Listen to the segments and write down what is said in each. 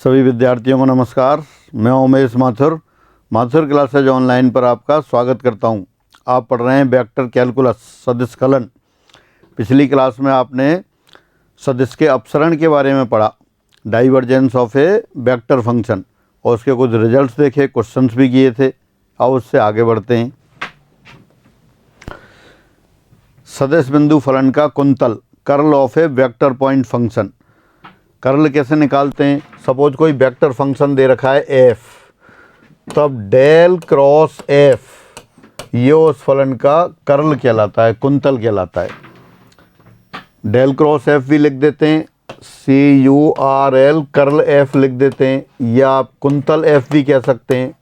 सभी विद्यार्थियों को नमस्कार। मैं उमेश माथुर क्लासेज ऑनलाइन पर आपका स्वागत करता हूं। आप पढ़ रहे हैं वेक्टर कैलकुलस सदिश कलन। पिछली क्लास में आपने सदिश के अपसरण के बारे में पढ़ा, divergence of a vector function, और उसके कुछ रिजल्ट्स देखे, क्वेश्चंस भी किए थे। अब उससे आगे बढ़ते हैं। सदिश बिंदु फलन का quintal, curl of a vector point function. Curl कैसे निकालते हैं? सपोज कोई वेक्टर फंक्शन दे रखा है एफ, तब डेल क्रॉस एफ ये उस फलन का कर्ल कहलाता है, कुंतल कहलाता है। डेल क्रॉस एफ भी लिख देते हैं, CURL कर्ल एफ लिख देते हैं, या आप कुंतल एफ भी कह सकते हैं,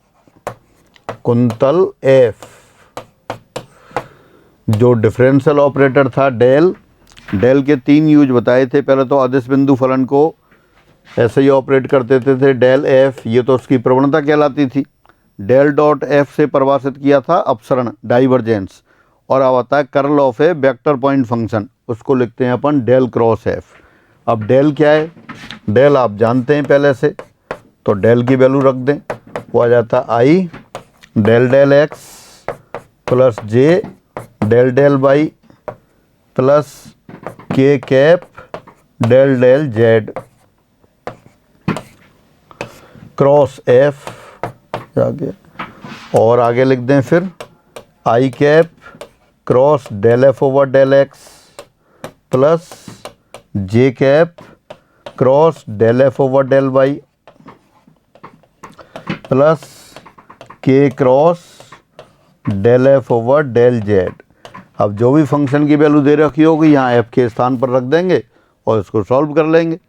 कुंतल एफ। जो डिफरेंशियल ऑपरेटर था डेल के 3 यूज बताए थे। पहले तो अदिश बिंदु फलन को ऐसे ही ऑपरेट कर देते थे, डेल एफ, ये तो उसकी प्रवणता कहलाती थी। डेल डॉट एफ से परिभाषित किया था अपसरण, डाइवर्जेंस। और अब आता है curl of a vector point function, उसको लिखते हैं अपन डेल क्रॉस एफ। अब डेल क्या है? डेल आप जानते हैं पहले से, तो डेल की वैल्यू रख दें, वो आ जाता है i del del x plus j del del y plus के cap del del z cross F आगे, और आगे लिख दें फिर i cap cross del F over del x plus J cap cross del F over del y plus k cross del F over del z. अब जो भी function की वैल्यू दे रखी होगी यहाँ एफ के स्थान पर रख देंगे और इसको सॉल्व कर लेंगे।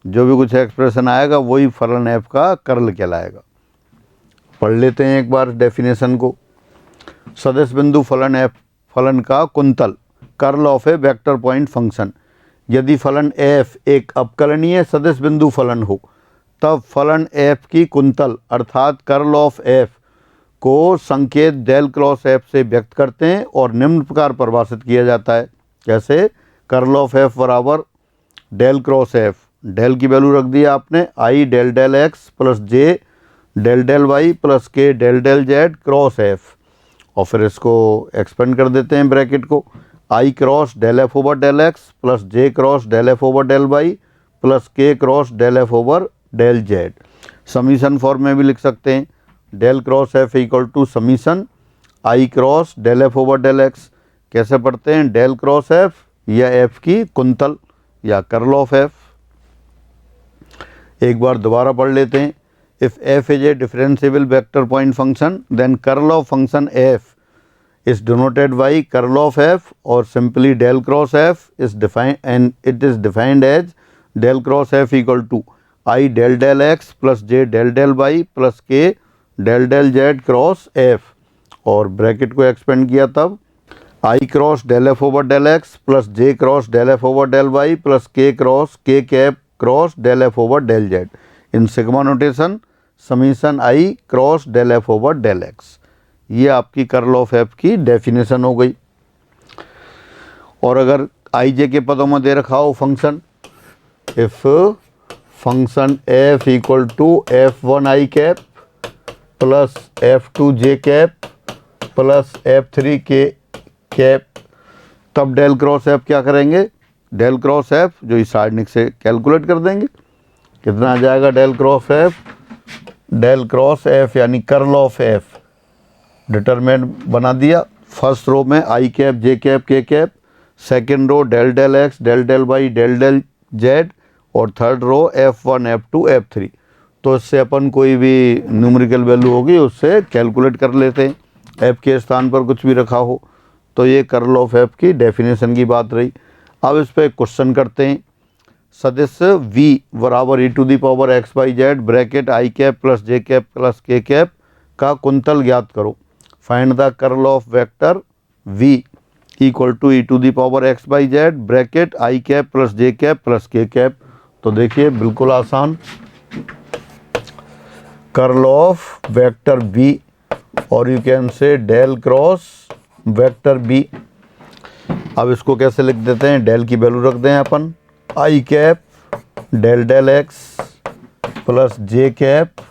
जो भी कुछ एक्सप्रेशन आएगा वही फलन एफ का कर्ल कहलाएगा। पढ़ लेते हैं एक बार डेफिनेशन को। सदिश बिंदु फलन एफ फलन का quintal, curl of a vector point function. यदि फलन एफ एक अवकलनीय सदिश बिंदु फलन हो, तब फलन एफ की कुंतल अर्थात कर्ल ऑफ एफ को संकेत डेल क्रॉस एफ से व्यक्त करते हैं और निम्न प्रकार परिभाषित किया जाता है। कैसे? कर्ल ऑफ एफ बराबर डेल क्रॉस एफ, डेल की वैल्यू रख दिया आपने, i del del x plus j del del y plus k del del z cross F, और फिर इसको एक्सपेंड कर देते हैं ब्रैकेट को, i cross del F over del x plus j cross del F over del y plus k cross del F over del z. Summation form में भी लिख सकते हैं, del cross F equal to summation i cross del F over del x. कैसे पढ़ते हैं? Del cross F या F की कुंतल या कर्ल ऑफ एफ। एक बार दोबारा पढ़ लेते हैं। If F is a differentiable vector point function, then curl of function F is denoted by curl of F, और simply del cross F is defined and it is defined as del cross F equal to i del del x plus j del del y plus k del del z cross F, और bracket को expand किया तब i cross del F over del x plus j cross del F over del y plus k cross k cap cross del F over del z in sigma notation summation i cross del F over del x. ये आपकी curl of F की definition हो गई। और अगर आई जे के पदों में दे रखा हो function, if function F equal to f1 I cap plus f2 J cap plus f3 K cap, तब डेल क्रॉस एफ क्या करेंगे? डेल क्रॉस एफ जो इस सारणिक से कैलकुलेट कर देंगे। कितना आ जाएगा del cross F? Del cross F यानी कर्ल ऑफ एफ डिटरमिनेंट बना दिया। फर्स्ट रो में i cap j cap k cap, second row del del x del del y del del z, और third row f1 f2 f3। तो इससे अपन कोई भी numerical value होगी उससे कैलकुलेट कर लेते हैं, एफ के स्थान पर कुछ भी रखा हो। तो ये कर्ल ऑफ एफ की डेफिनेशन की बात रही। अब इस पर क्वेश्चन करते हैं। सदिश v बराबर e to the power x by Z bracket I cap plus J cap plus के कैप का कुंतल ज्ञात करो। Find the curl of vector v equal to e to the power x by Z bracket I cap plus J cap plus के cap. तो देखिए बिल्कुल आसान, कर्ल ऑफ वेक्टर v, और you can say del cross vector v। अब इसको कैसे लिख देते हैं? डेल की वैल्यू रख दें अपन, i cap del del x plus J cap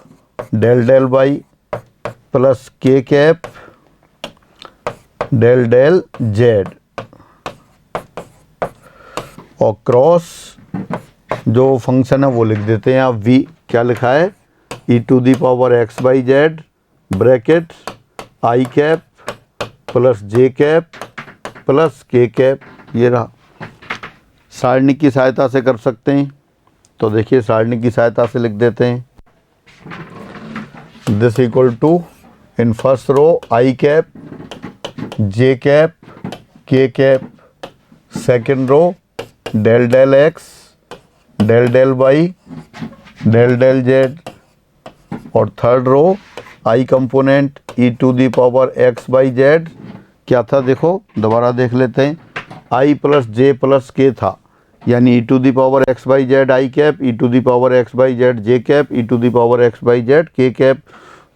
del del y plus के कैप डेल डेल जेड, और क्रॉस जो फंक्शन है वो लिख देते हैं आप v। क्या लिखा है, e to the power x by Z bracket I cap plus J cap plus के कैप। ये रहा, सारणी की सहायता से कर सकते हैं। तो देखिए सारणी की सहायता से लिख देते हैं, this equal to in first row i cap j cap k cap, second row del del x del del y del del z, और third row i component e to the power x by z. क्या था देखो दोबारा देख लेते हैं, आई plus जे plus k था, यानी e to the power x by z i cap, e to the power x by z j cap, e to the power x by z k cap.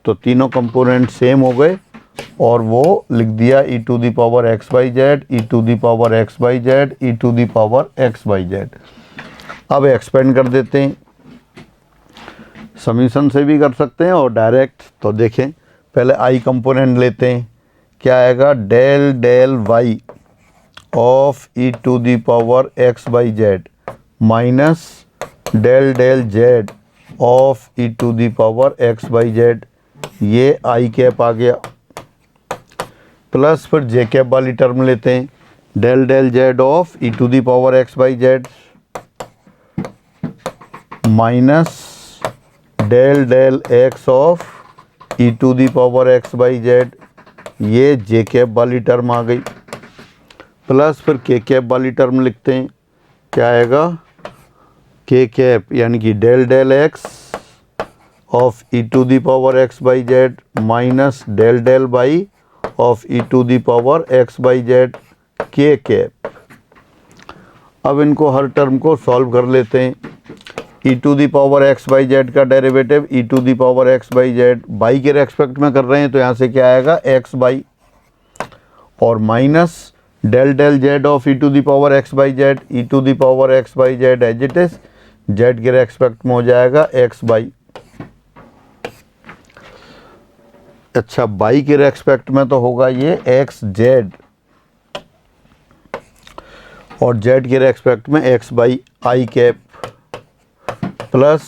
तो तीनों कंपोनेंट सेम हो गए और वो लिख दिया e to the power x by z, e to the power x by z, e to the power x by z. अब expand कर देते हैं, समीशन से भी कर सकते हैं और डायरेक्ट। तो देखें पहले आई कंपोनेंट लेते हैं, क्या आएगा, del del Y of E to the power x by Z minus del del Z of E to the power x by Z. ये आई कैप आ गया, प्लस फिर जे कैप वाली टर्म लेते हैं, del del Z of E to the power x by Z minus del del x of E to the power x by Z. ये j cap वाली term आ गई, प्लस फिर के कैप वाली टर्म लिखते हैं, क्या आएगा, के कैप यानी कि del del x of E to the power x by Z minus del del Y of E to the power x by z k cap. अब इनको हर टर्म को सॉल्व कर लेते हैं। E to the power x by z का derivative e to the power x by z y के respect में कर रहे हैं, तो यहाँ से क्या आएगा, एक्स बाई, और minus del del Z of E to the power x by z, e to the power x by z as it is, z के रेस्पेक्ट में हो जाएगा एक्स बाई। अच्छा बाई के रेस्पेक्ट में तो होगा ये एक्स जेड, और जेड के रेस्पेक्ट में x by i cap plus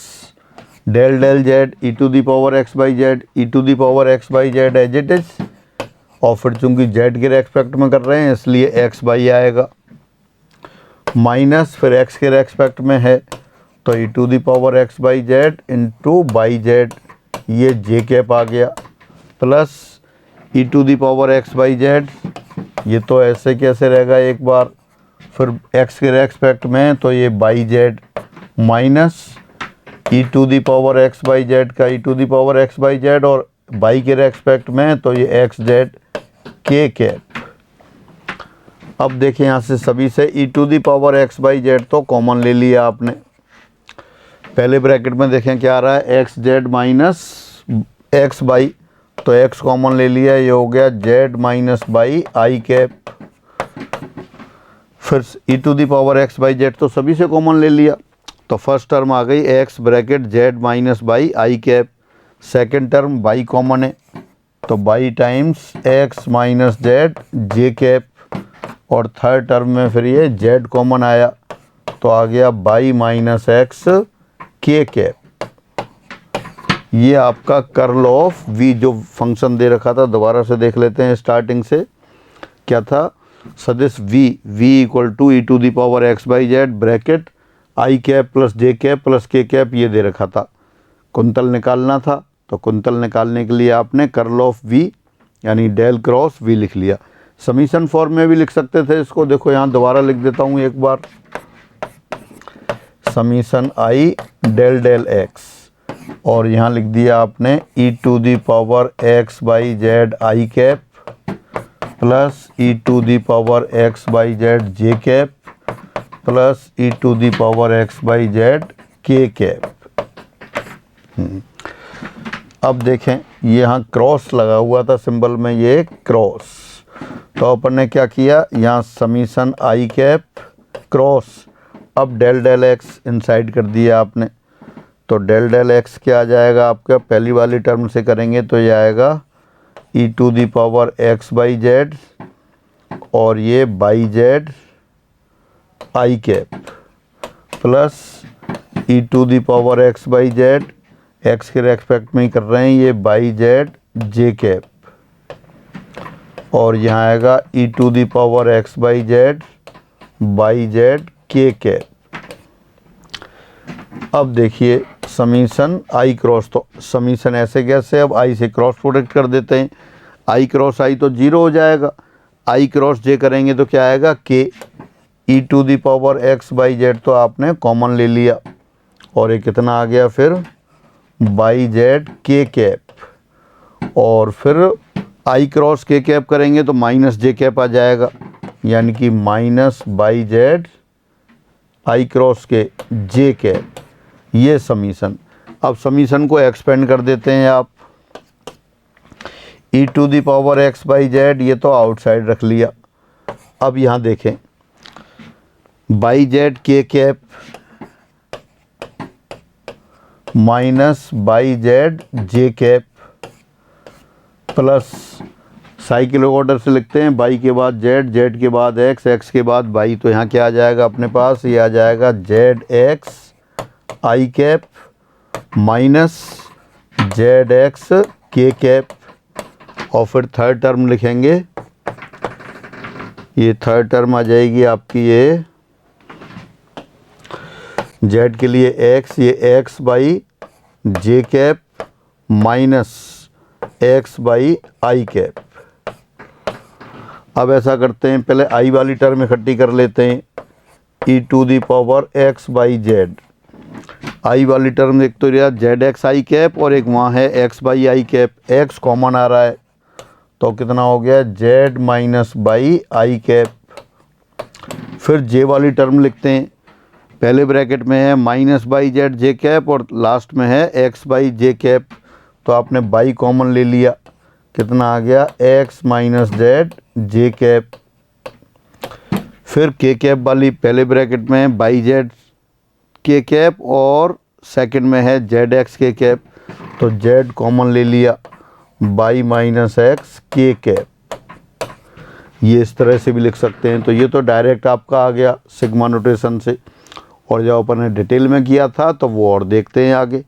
del del z e to the power x by z, e to the power x by z as it is, और फिर चूंकि जेड के रेस्पेक्ट में कर रहे हैं इसलिए एक्स बाई आएगा, माइनस फिर एक्स के रेस्पेक्ट में है तो e to the power x by z into y Z, ये जे कैप आ गया, plus e to the power x by Z, ये तो ऐसे कैसे रहेगा एक बार, फिर एक्स के रेस्पेक्ट में तो ये y Z, minus e to the power x by z का e to the power x by z, और बाई के रेस्पेक्ट में तो ये एक्स जेड के कैप। अब देखिए यहाँ से सभी से e to the power x by z तो कॉमन ले लिया आपने, पहले ब्रैकेट में देखें क्या आ रहा है, x z minus x y, तो एक्स कॉमन ले लिया, ये हो गया z minus y i cap. फिर e to the power x by z तो सभी से कॉमन ले लिया, तो फर्स्ट टर्म आ गई x bracket Z minus y i cap, second term by common है तो by times x minus z j cap, और थर्ड टर्म में फिर ये जेड कॉमन आया तो आ गया बाई माइनस एक्स के कैप। ये आपका कर्ल ऑफ v जो फंक्शन दे रखा था, दोबारा से देख लेते हैं स्टार्टिंग से, क्या था, सदिश v equal to e to the power x by Z bracket I cap plus J cap plus के कैप, ये दे रखा था, कुंतल निकालना था, तो कुंतल निकालने के लिए आपने कर्ल ऑफ v यानी डेल क्रॉस v लिख लिया। समीशन फॉर्म में भी लिख सकते थे इसको, देखो यहाँ दोबारा लिख देता हूँ एक बार, summation i del del x, और यहाँ लिख दिया आपने e to the power x by z i cap plus e to the power x by z j cap plus e to the power x by z k cap. अब देखें ये यहाँ cross लगा हुआ था सिंबल में, ये cross, तो अपन ने क्या किया, यहाँ समीशन आई कैप क्रॉस, अब डेल डेल एक्स इनसाइड कर दिया आपने, तो डेल डेल एक्स क्या आ जाएगा आपका, पहली वाली टर्म से करेंगे तो ये आएगा e to the power x by z और ये y z i cap plus e to the power x by z, x के रेस्पेक्ट में ही कर रहे हैं, ये बाई जेड जे कैप और यहाँ आएगा e to the power x by z y z k cap. अब देखिए समीशन आई क्रॉस, तो समीशन ऐसे कैसे, अब आई से क्रॉस प्रोडक्ट कर देते हैं, आई क्रॉस आई तो जीरो हो जाएगा, आई क्रॉस जे करेंगे तो क्या आएगा k e to the power x by z, तो आपने कॉमन ले लिया और ये कितना आ गया फिर बाई जेड के कैप और फिर आई क्रॉस के कैप करेंगे तो माइनस जे कैप आ जाएगा, यानी कि minus y z i cross k j cap, ये समीशन। अब समीशन को एक्सपेंड कर देते हैं आप, e to the power x by Z ये तो आउटसाइड रख लिया। अब यहाँ देखें y z k cap minus y z j cap plus cycle order से लिखते हैं, बाई के बाद जेड, जेड के बाद एक्स, एक्स के बाद बाई, तो यहाँ क्या आ जाएगा अपने पास, ये आ जाएगा Z x i cap minus Z x के कैप और फिर थर्ड टर्म लिखेंगे, ये थर्ड टर्म आ जाएगी आपकी ये जेड के लिए एक्स, ये x by j cap minus x by i cap. अब ऐसा करते हैं, पहले आई वाली टर्म इकट्ठी कर लेते हैं, e to the power x by z, i वाली टर्म देख तो रहा जेड एक्स आई कैप और एक वहाँ है x by i cap, x common आ रहा है तो कितना हो गया z minus y i cap. फिर जे वाली टर्म लिखते हैं, पहले ब्रैकेट में है minus y z j cap और लास्ट में है एक्स बाई जे कैप, तो आपने बाई कॉमन ले लिया, कितना आ गया x minus z j cap. फिर के कैप वाली पहले ब्रैकेट में है बाई जेड के कैप और सेकंड में है जेड एक्स के कैप, तो जेड कॉमन ले लिया, बाई माइनस एक्स के कैप, ये इस तरह से भी लिख सकते हैं। तो ये तो डायरेक्ट आपका आ गया सिग्मा नोटेशन से, और जब अपन ने डिटेल में किया था तो वो और देखते हैं आगे।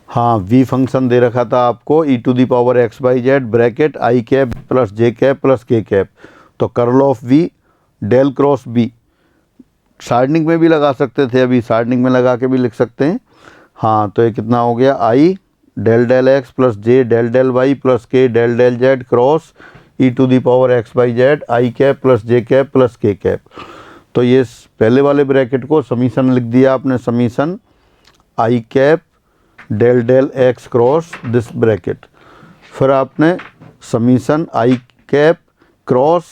हाँ वी फंक्शन दे रखा था आपको e to the power x by Z bracket I cap plus J cap plus के कैप, तो curl of v del cross v शार्डनिंग में भी लगा सकते थे, अभी शार्डनिंग में लगा के भी लिख सकते हैं। हाँ तो ये कितना हो गया i del del x plus j del del y plus k del del z cross e to the power x by z i cap plus J cap plus के कैप। तो ये पहले वाले ब्रैकेट को समीशन लिख दिया आपने, summation i cap del del x cross this bracket, फिर आपने समीशन आई कैप क्रॉस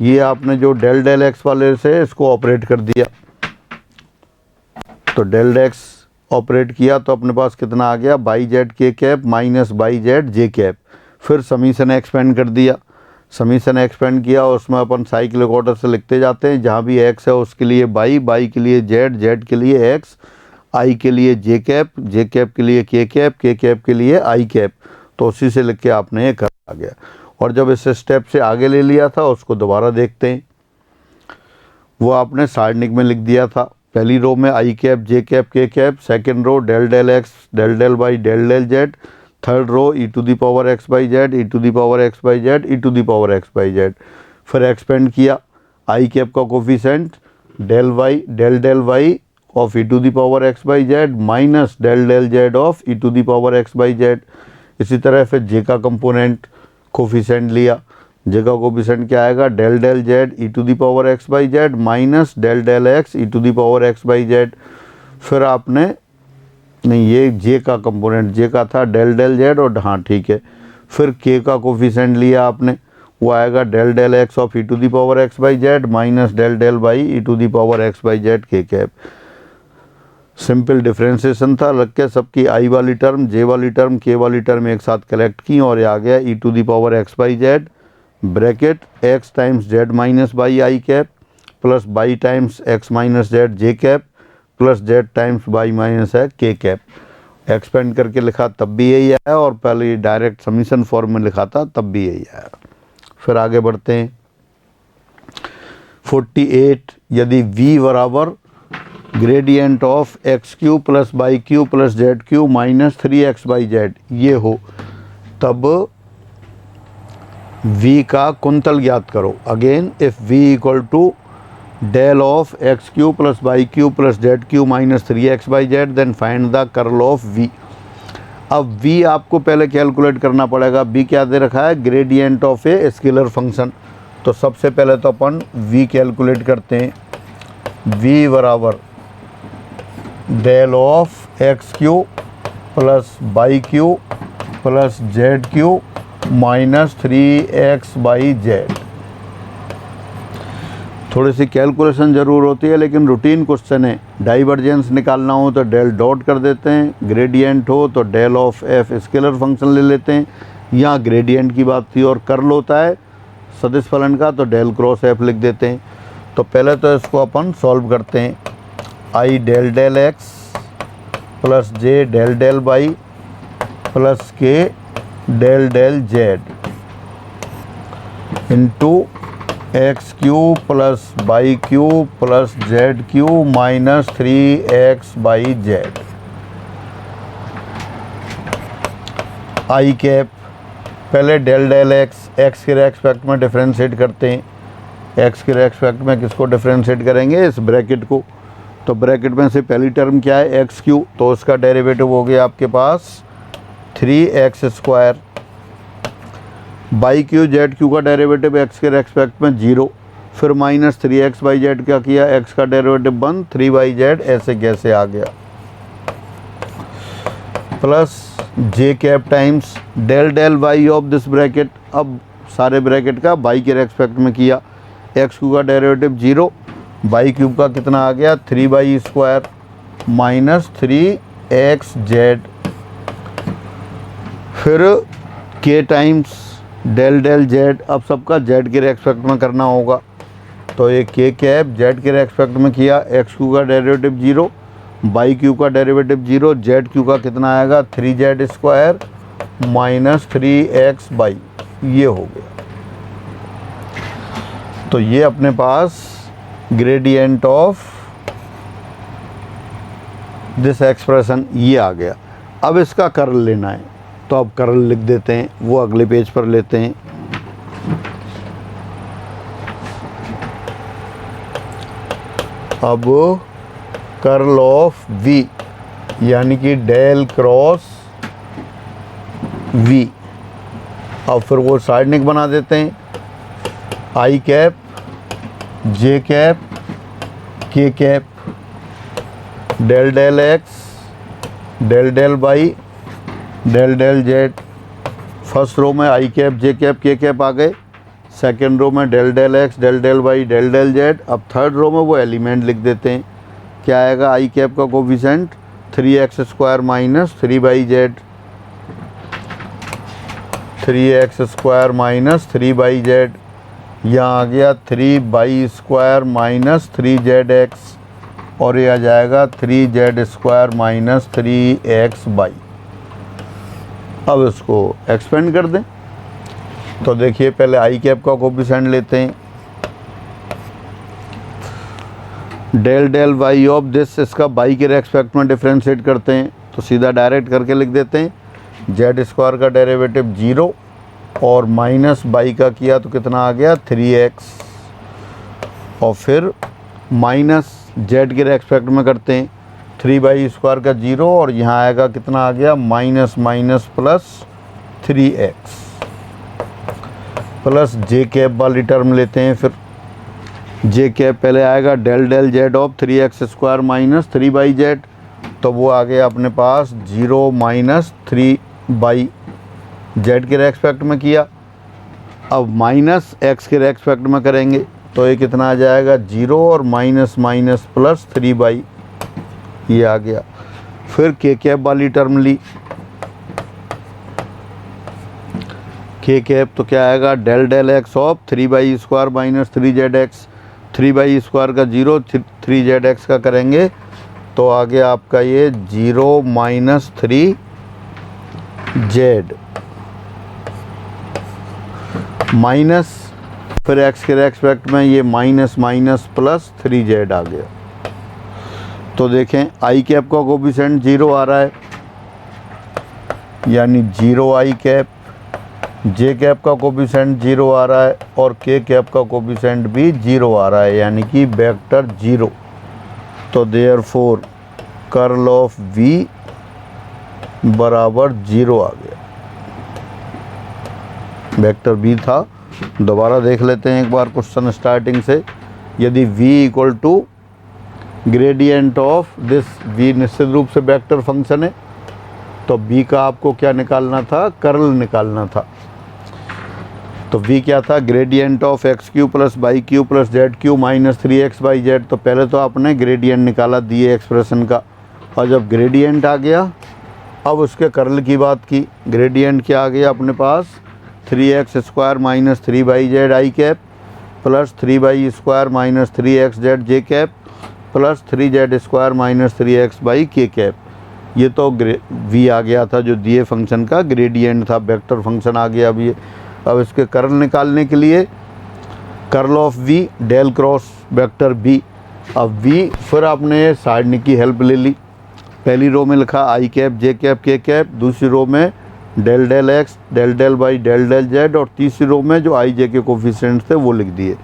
ये आपने जो डेल डेल एक्स वाले से इसको ऑपरेट कर दिया, तो डेल एक्स ऑपरेट किया तो अपने पास कितना आ गया y z k cap minus y z j cap. फिर समीशन एक्सपेंड कर दिया, समीशन एक्सपेंड किया उसमें अपन साइक्लिक ऑर्डर से लिखते जाते हैं, जहाँ भी एक्स है उसके लिए बाई, बाई के लिए जेड, जेड के लिए एक्स, आई के लिए जे कैप, जे कैप के लिए के कैप, के कैप के लिए आई कैप, तो उसी से लिख के आपने ये कर आ गया। और जब इस स्टेप से आगे ले लिया था उसको दोबारा देखते हैं, वो आपने सारनिक में लिख दिया था, पहली रो में i cap j cap k cap, second row del del x del del y del del z, third row e to the power x by z e to the power x by z e to the power x by z. फिर expand किया i cap का coefficient del del Y of E to the power x by Z minus del del Z of E to the power x by Z. इसी तरह फिर जे का component coefficient लिया, जे का coefficient क्या आएगा del del z e to the power x by Z minus del del x e to the power x by z. फिर आपने नहीं ये जे का कंपोनेंट जे का था डेल डेल जेड और हाँ ठीक है, फिर के का कोफिशेंट लिया आपने, वो आएगा del del x of E to the power x by Z minus del del y e to the power x by z k cap. Simple differentiation था, रख के सबकी आई वाली टर्म जे वाली टर्म के वाली टर्म एक साथ कलेक्ट की और ये आ गया e to the power x by Z bracket x times z minus y i cap plus y times x minus z j cap plus z times y minus है के कैप। एक्सपेंड करके लिखा तब भी यही आया, और पहले direct summation form में लिखा था तब भी यही आया। फिर आगे बढ़ते हैं। 48, यदि v बराबर gradient of x cube plus y cube plus z cube minus 3x y Z ये हो, तब v का कुंतल ज्ञात करो। Again if v equal to del of x cube plus y cube plus z cube minus 3x y z then find the curl of v। अब v आपको पहले कैलकुलेट करना पड़ेगा। v क्या दे रखा है? Gradient of a scalar function. तो सबसे पहले तो अपन v कैलकुलेट करते हैं। v बराबर del of x cube plus y cube plus z cube minus 3x y z. थोड़ी सी कैलकुलेशन ज़रूर होती है, लेकिन रूटीन क्वेश्चन है। डाइवर्जेंस निकालना हो तो डेल डॉट कर देते हैं, ग्रेडियंट हो तो del of f scalar function ले लेते हैं। यहाँ ग्रेडियंट की बात थी और कर्ल होता है सदिश फलन का, तो डेल क्रॉस एफ लिख देते हैं। तो पहले तो इसको अपन सॉल्व करते हैं। I del del x plus j del del y plus k del del z into x cube plus y cube plus z cube minus 3x y z. I cap पहले डेल डेल एक्स के respect में differentiate करते हैं। X के respect में किसको differentiate करेंगे? इस ब्रैकेट को। तो ब्रैकेट में से पहली टर्म क्या है? एक्स क्यू, तो उसका डेरिवेटिव हो गया आपके पास 3x square. By Q Z Q का डेरिवेटिव एक्स के रेस्पेक्ट में 0, फिर माइनस 3x बाई जेड क्या किया? एक्स का डेरिवेटिव 1 3 बाई जेड, ऐसे कैसे आ गया, plus J cap times del del Y of this bracket. अब सारे ब्रैकेट का बाई के रेस्पेक्ट में किया। एक्स क्यू का डेरिवेटिव 0, बाई क्यूब का कितना आ गया? 3 y square minus 3x Z. फिर के टाइम्स डेल डेल जेड। अब सबका जेड के रेस्पेक्ट में करना होगा, तो ये के कैप जेड के रेस्पेक्ट में किया। एक्स क्यू का डेरिवेटिव 0, बाई क्यू का डेरिवेटिव 0, जेड क्यू का कितना आएगा? 3z square minus 3x by, ये हो गया। तो ये अपने पास ग्रेडियंट ऑफ दिस एक्सप्रेशन ये आ गया। अब इसका कर्ल लेना है, तो अब कर्ल लिख देते हैं, वो अगले पेज पर लेते हैं। अब कर्ल ऑफ v यानी कि डेल क्रॉस v। अब फिर वो साइडनिक बना देते हैं। I cap j cap k cap del del x del del y del del z. First row में i cap j cap k cap आ गए, सेकेंड रो में del del x del del y del del z. अब third row में वो element लिख देते हैं। क्या आएगा? आई कैप का coefficient 3x square minus 3 y z, 3x square minus 3 y z. यहाँ आ गया 3 बाई स्क्वायर माइनस 3zx, और ये आ जाएगा 3z square minus 3x by. अब इसको एक्सपेंड कर दें। तो देखिए पहले आई कैप का कोफिशिएंट लेते हैं। Del del Y of this, इसका बाई के रेस्पेक्ट में डिफ्रेंशिएट करते हैं, तो सीधा डायरेक्ट करके लिख देते हैं। जेड स्क्वायर का डेरिवेटिव 0 और माइनस बाई का किया तो कितना आ गया? 3x, और फिर माइनस जेड के रेस्पेक्ट में करते हैं। 3 बाई स्क्वायर का 0, और यहाँ आएगा कितना आ गया? Minus minus plus 3x, plus जे कैप वाली टर्म लेते हैं। फिर जे कैप पहले आएगा del del Z of 3x square minus 3 y z, तो वो आ गया अपने पास 0 माइनस 3 बाई जेड के रेस्पेक्ट में किया। अब माइनस एक्स के रेस्पेक्ट में करेंगे, तो ये कितना आ जाएगा? 0 और माइनस माइनस प्लस 3 बाई, ये आ गया। फिर के कैप वाली टर्म ली, के कैप तो क्या आएगा? Del del x of 3 y square minus 3zx। 3 y square का 0, 3zx का करेंगे तो आ गया आपका ये 0 माइनस 3 जेड माइनस, फिर x के रेस्पेक्ट में ये माइनस माइनस प्लस 3 जेड आ गया। तो देखें आई कैप का कोफिशिएंट 0 आ रहा है, यानी 0 आई कैप, जे कैप का कोफिशिएंट 0 आ रहा है और के कैप का कोफिशिएंट भी 0 आ रहा है, यानी कि वेक्टर 0। तो देयरफॉर कर्ल ऑफ v बराबर 0 आ गया। वेक्टर b था। दोबारा देख लेते हैं एक बार क्वेश्चन स्टार्टिंग से। यदि v equal to gradient of this, v निश्चित रूप से वेक्टर फंक्शन है, तो b का आपको क्या निकालना था, कर्ल निकालना था। तो v क्या था, gradient of x cube plus y cube plus z cube minus 3x y z. तो पहले तो आपने ग्रेडियंट निकाला दिए एक्सप्रेशन का, और जब ग्रेडियंट आ गया अब उसके कर्ल की बात की। ग्रेडियंट क्या आ गया अपने पास, 3x square minus 3 y z i cap plus 3 y square minus 3x Z j cap plus 3 Z square minus 3x by के कैप। ये तो v आ गया था जो दिए फंक्शन का ग्रेडियंट था, वेक्टर फंक्शन आ गया। अब ये, अब इसके कर्ल निकालने के लिए curl of v del cross vector b। अब v फिर आपने सारणी की हेल्प ले ली। पहली रो में लिखा i cap j cap k cap, दूसरी रो में del del x del del y del del z, और तीसरी रो में जो आई जे के कोफिशिएंट थे वो लिख दिए।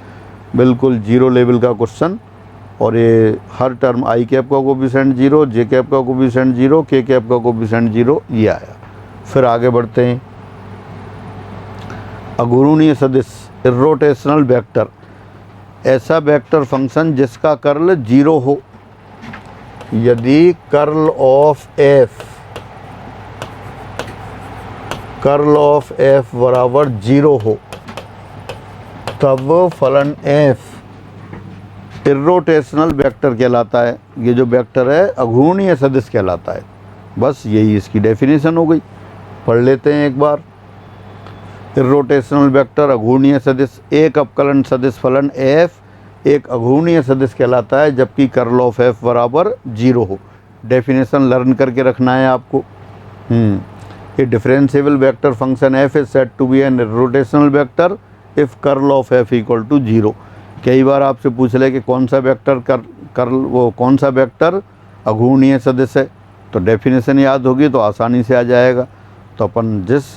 बिल्कुल जीरो लेवल का क्वेश्चन, और ये हर टर्म आई कैप का कोफिशिएंट 0, जे कैप का कोफिशिएंट 0, के कैप का कोफिशिएंट 0, ये आया। फिर आगे बढ़ते हैं। अघूर्णीय सदिश इर्रोटेशनल वेक्टर, ऐसा वेक्टर फंक्शन जिसका कर्ल 0 हो। यदि कर्ल ऑफ f बराबर 0 हो, तब फलन f इर्रोटेशनल वेक्टर कहलाता है। ये जो वेक्टर है अघूर्णीय सदिश कहलाता है। बस यही इसकी डेफिनेशन हो गई। पढ़ लेते हैं एक बार। इर्रोटेशनल वेक्टर अघूर्णीय सदिश, एक अवकलन सदिश फलन f एक अघूर्णीय सदिश कहलाता है जबकि कर्ल ऑफ f बराबर 0 हो। डेफिनेशन लर्न करके रखना है आपको। A differentiable vector function f is said to be an irrotational vector if curl of f equal to 0। कई बार आपसे पूछ ले कि कौन सा वेक्टर कौन सा वेक्टर अघूर्णीय सदिश है, तो डेफिनेशन याद होगी तो आसानी से आ जाएगा। तो अपन जिस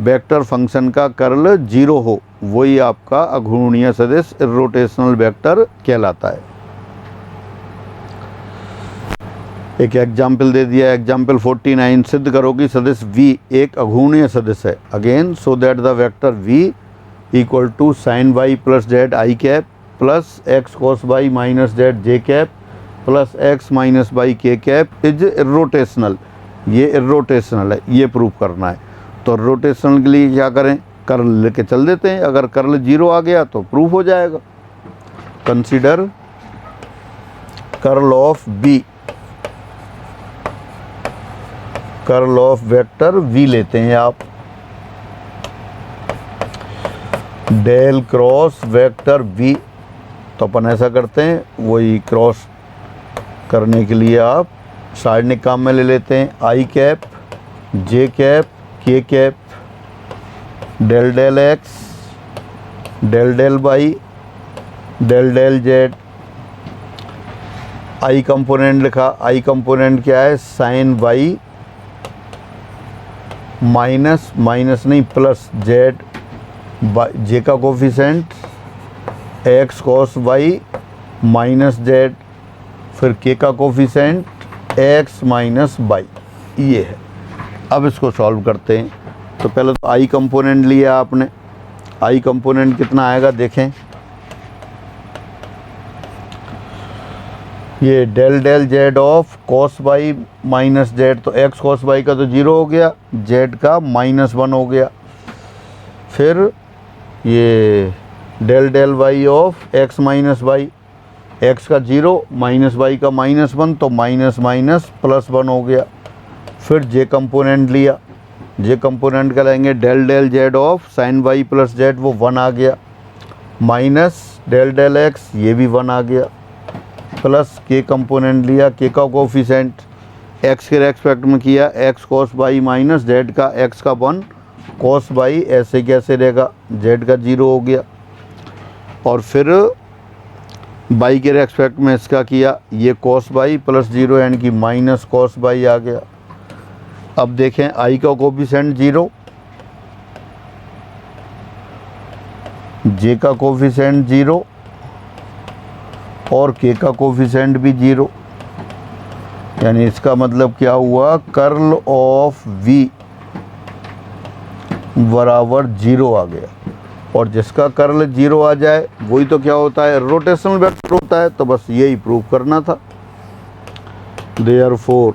वेक्टर फंक्शन का कर्ल 0 हो वही आपका अघूर्णीय सदिश इर्रोटेशनल वेक्टर कहलाता है। एक एग्जाम्पल दे दिया, एग्जाम्पल 49, सिद्ध करो कि सदिश v एक अघूर्णीय सदिश है। Again show that the vector v equal to sine y plus z i cap plus x cos y minus z j cap plus x minus y k cap is irrotational. ये irrotational है, ये prove करना है। तो irrotational के लिए क्या करें, कर्ल लेके चल देते हैं। अगर कर्ल 0 आ गया तो प्रूफ हो जाएगा। Consider curl of b, curl of vector v लेते हैं आप, डेल क्रॉस वेक्टर v। तो अपन ऐसा करते हैं, वही क्रॉस करने के लिए आप सारणी काम में ले लेते हैं। I cap j cap k cap del del x del del y del del z. I component लिखा, आई कंपोनेंट क्या है, साइन वाई माइनस माइनस नहीं प्लस जेड, जे का coefficient x cos y minus z, फिर k का coefficient x minus Y, ये है। अब इसको सॉल्व करते हैं। तो पहले तो आई कंपोनेंट लिया आपने, आई कंपोनेंट कितना आएगा देखें, ये del del Z of cos y minus z, तो एक्स कॉस वाई का तो 0 हो गया, जेड का -1 हो गया। फिर ये del del Y of x minus y, x का 0 माइनस वाई का -1, तो माइनस माइनस +1 हो गया। फिर जे कंपोनेंट लिया, जे कंपोनेंट का लेंगे del del Z of sine y plus z, वो 1 आ गया, माइनस डेल डेल एक्स, ये भी 1 आ गया। प्लस के कंपोनेंट लिया, के का कोफिशेंट एक्स के रेस्पेक्ट में किया, x cos by minus Z का एक्स का 1 कॉस बाई, ऐसे कैसे रहेगा, जेड का 0 हो गया। और फिर बाई के रेस्पेक्ट में इसका किया, ये कॉस बाई प्लस 0 यानी कि माइनस कॉस बाई आ गया। अब देखें आई का कोफिशेंट 0, जे का कोफिशेंट 0 और के का कोफिशेंट भी 0, यानी इसका मतलब क्या हुआ, कर्ल ऑफ वी बराबर 0 आ गया। और जिसका कर्ल 0 आ जाए वही तो क्या होता है, रोटेशनल वेक्टर होता है। तो बस यही प्रूव करना था। देयरफॉर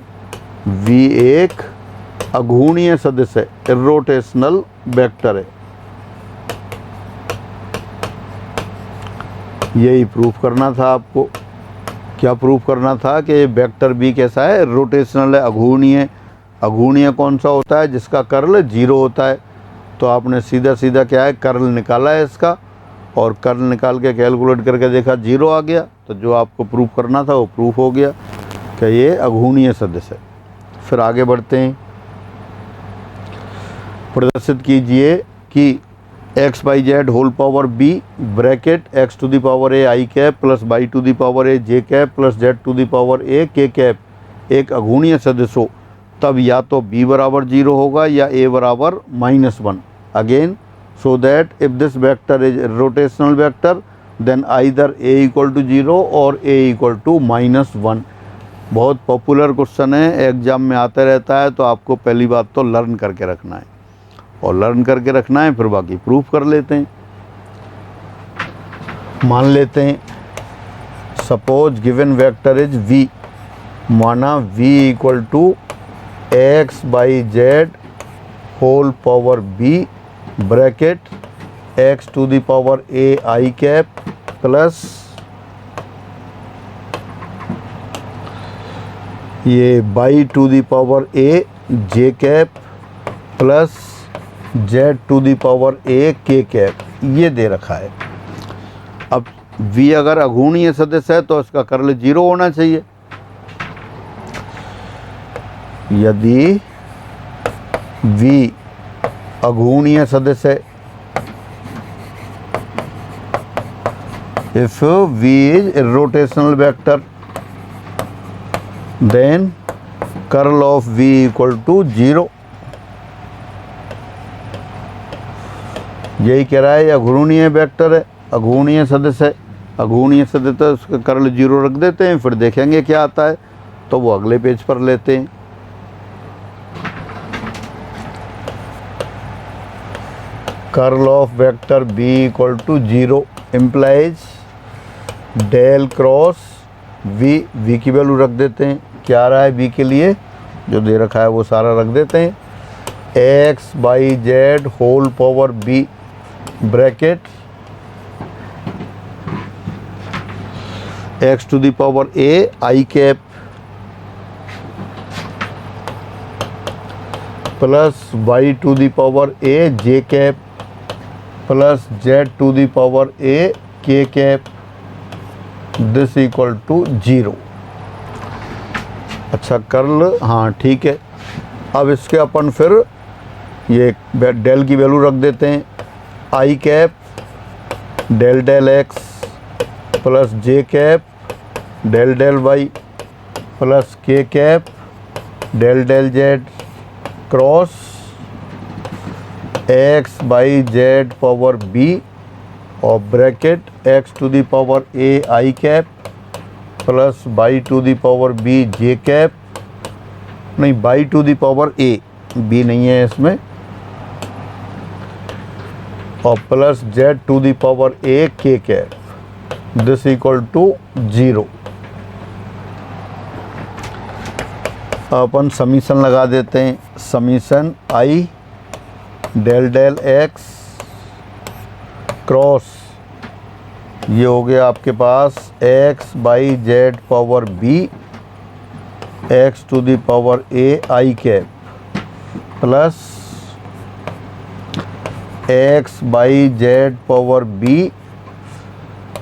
वी एक अघूर्णीय सदिश है, इर्रोटेशनल वेक्टर है। यही प्रूफ करना था आपको। क्या प्रूफ करना था कि वेक्टर बी कैसा है, रोटेशनल है, अघूर्णीय। अघूर्णीय कौन सा होता है, जिसका कर्ल 0 होता है। तो आपने सीधा सीधा क्या है, कर्ल निकाला है इसका, और कर्ल निकाल के कैलकुलेट करके देखा 0 आ गया। तो जो आपको प्रूफ करना था वो प्रूफ हो गया कि ये अघूर्णीय सदिश है। फिर आगे बढ़ते हैं। प्रदर्शित कीजिए कि x by z whole power b bracket x to the power a i cap plus y to the power a j cap plus z to the power a k cap एक अघूर्णीय सदिश हो, तब या तो b बराबर 0 होगा या a बराबर -1। Again, show that if this vector is rotational vector then either a equal to 0 और a इक्वल टू -1। बहुत पॉपुलर क्वेश्चन है, एग्जाम में आता रहता है। तो आपको पहली बात तो लर्न करके रखना है, और लर्न करके रखना है, फिर बाकी प्रूफ कर लेते हैं। मान लेते हैं suppose given vector is v, माना v equal to x by z whole power b bracket x to the power a i cap plus ये y to the power a j cap plus z to the power a k cap, ये दे रखा है। अब v अगर अघूर्णीय सदिश है तो इसका कर्ल 0 होना चाहिए। यदि v अघूर्णीय सदिश है, if v is irrotational vector then curl of v equal to 0। यही कह रहा है, ये अघूर्णीय वेक्टर है, अघूर्णीय सदिश है। अघूर्णीय सदिश है, उसका कर्ल 0 रख देते हैं, फिर देखेंगे क्या आता है। तो वो अगले पेज पर लेते हैं। Curl of vector b equal to 0 implies del cross v की वैल्यू रख देते हैं। क्या आ रहा है b के लिए, जो दे रखा है वो सारा रख देते हैं। X by z whole power b bracket x to the power a i cap plus y to the power a j cap plus z to the power a k cap this equal to 0। अच्छा, curl हाँ ठीक है। अब इसके अपन फिर ये del की value रख देते हैं। I cap del del x plus J cap del del y plus के cap del del z cross x by z power b और bracket x to the power a i cap plus y to the power b j cap, नहीं y to the power a, b नहीं है इसमें, और plus z to the power a k cap this equal to 0। अपन summation लगा देते हैं। Summation i del del x cross, ये हो गया आपके पास x by z power b x to the power a i cap plus x by z power b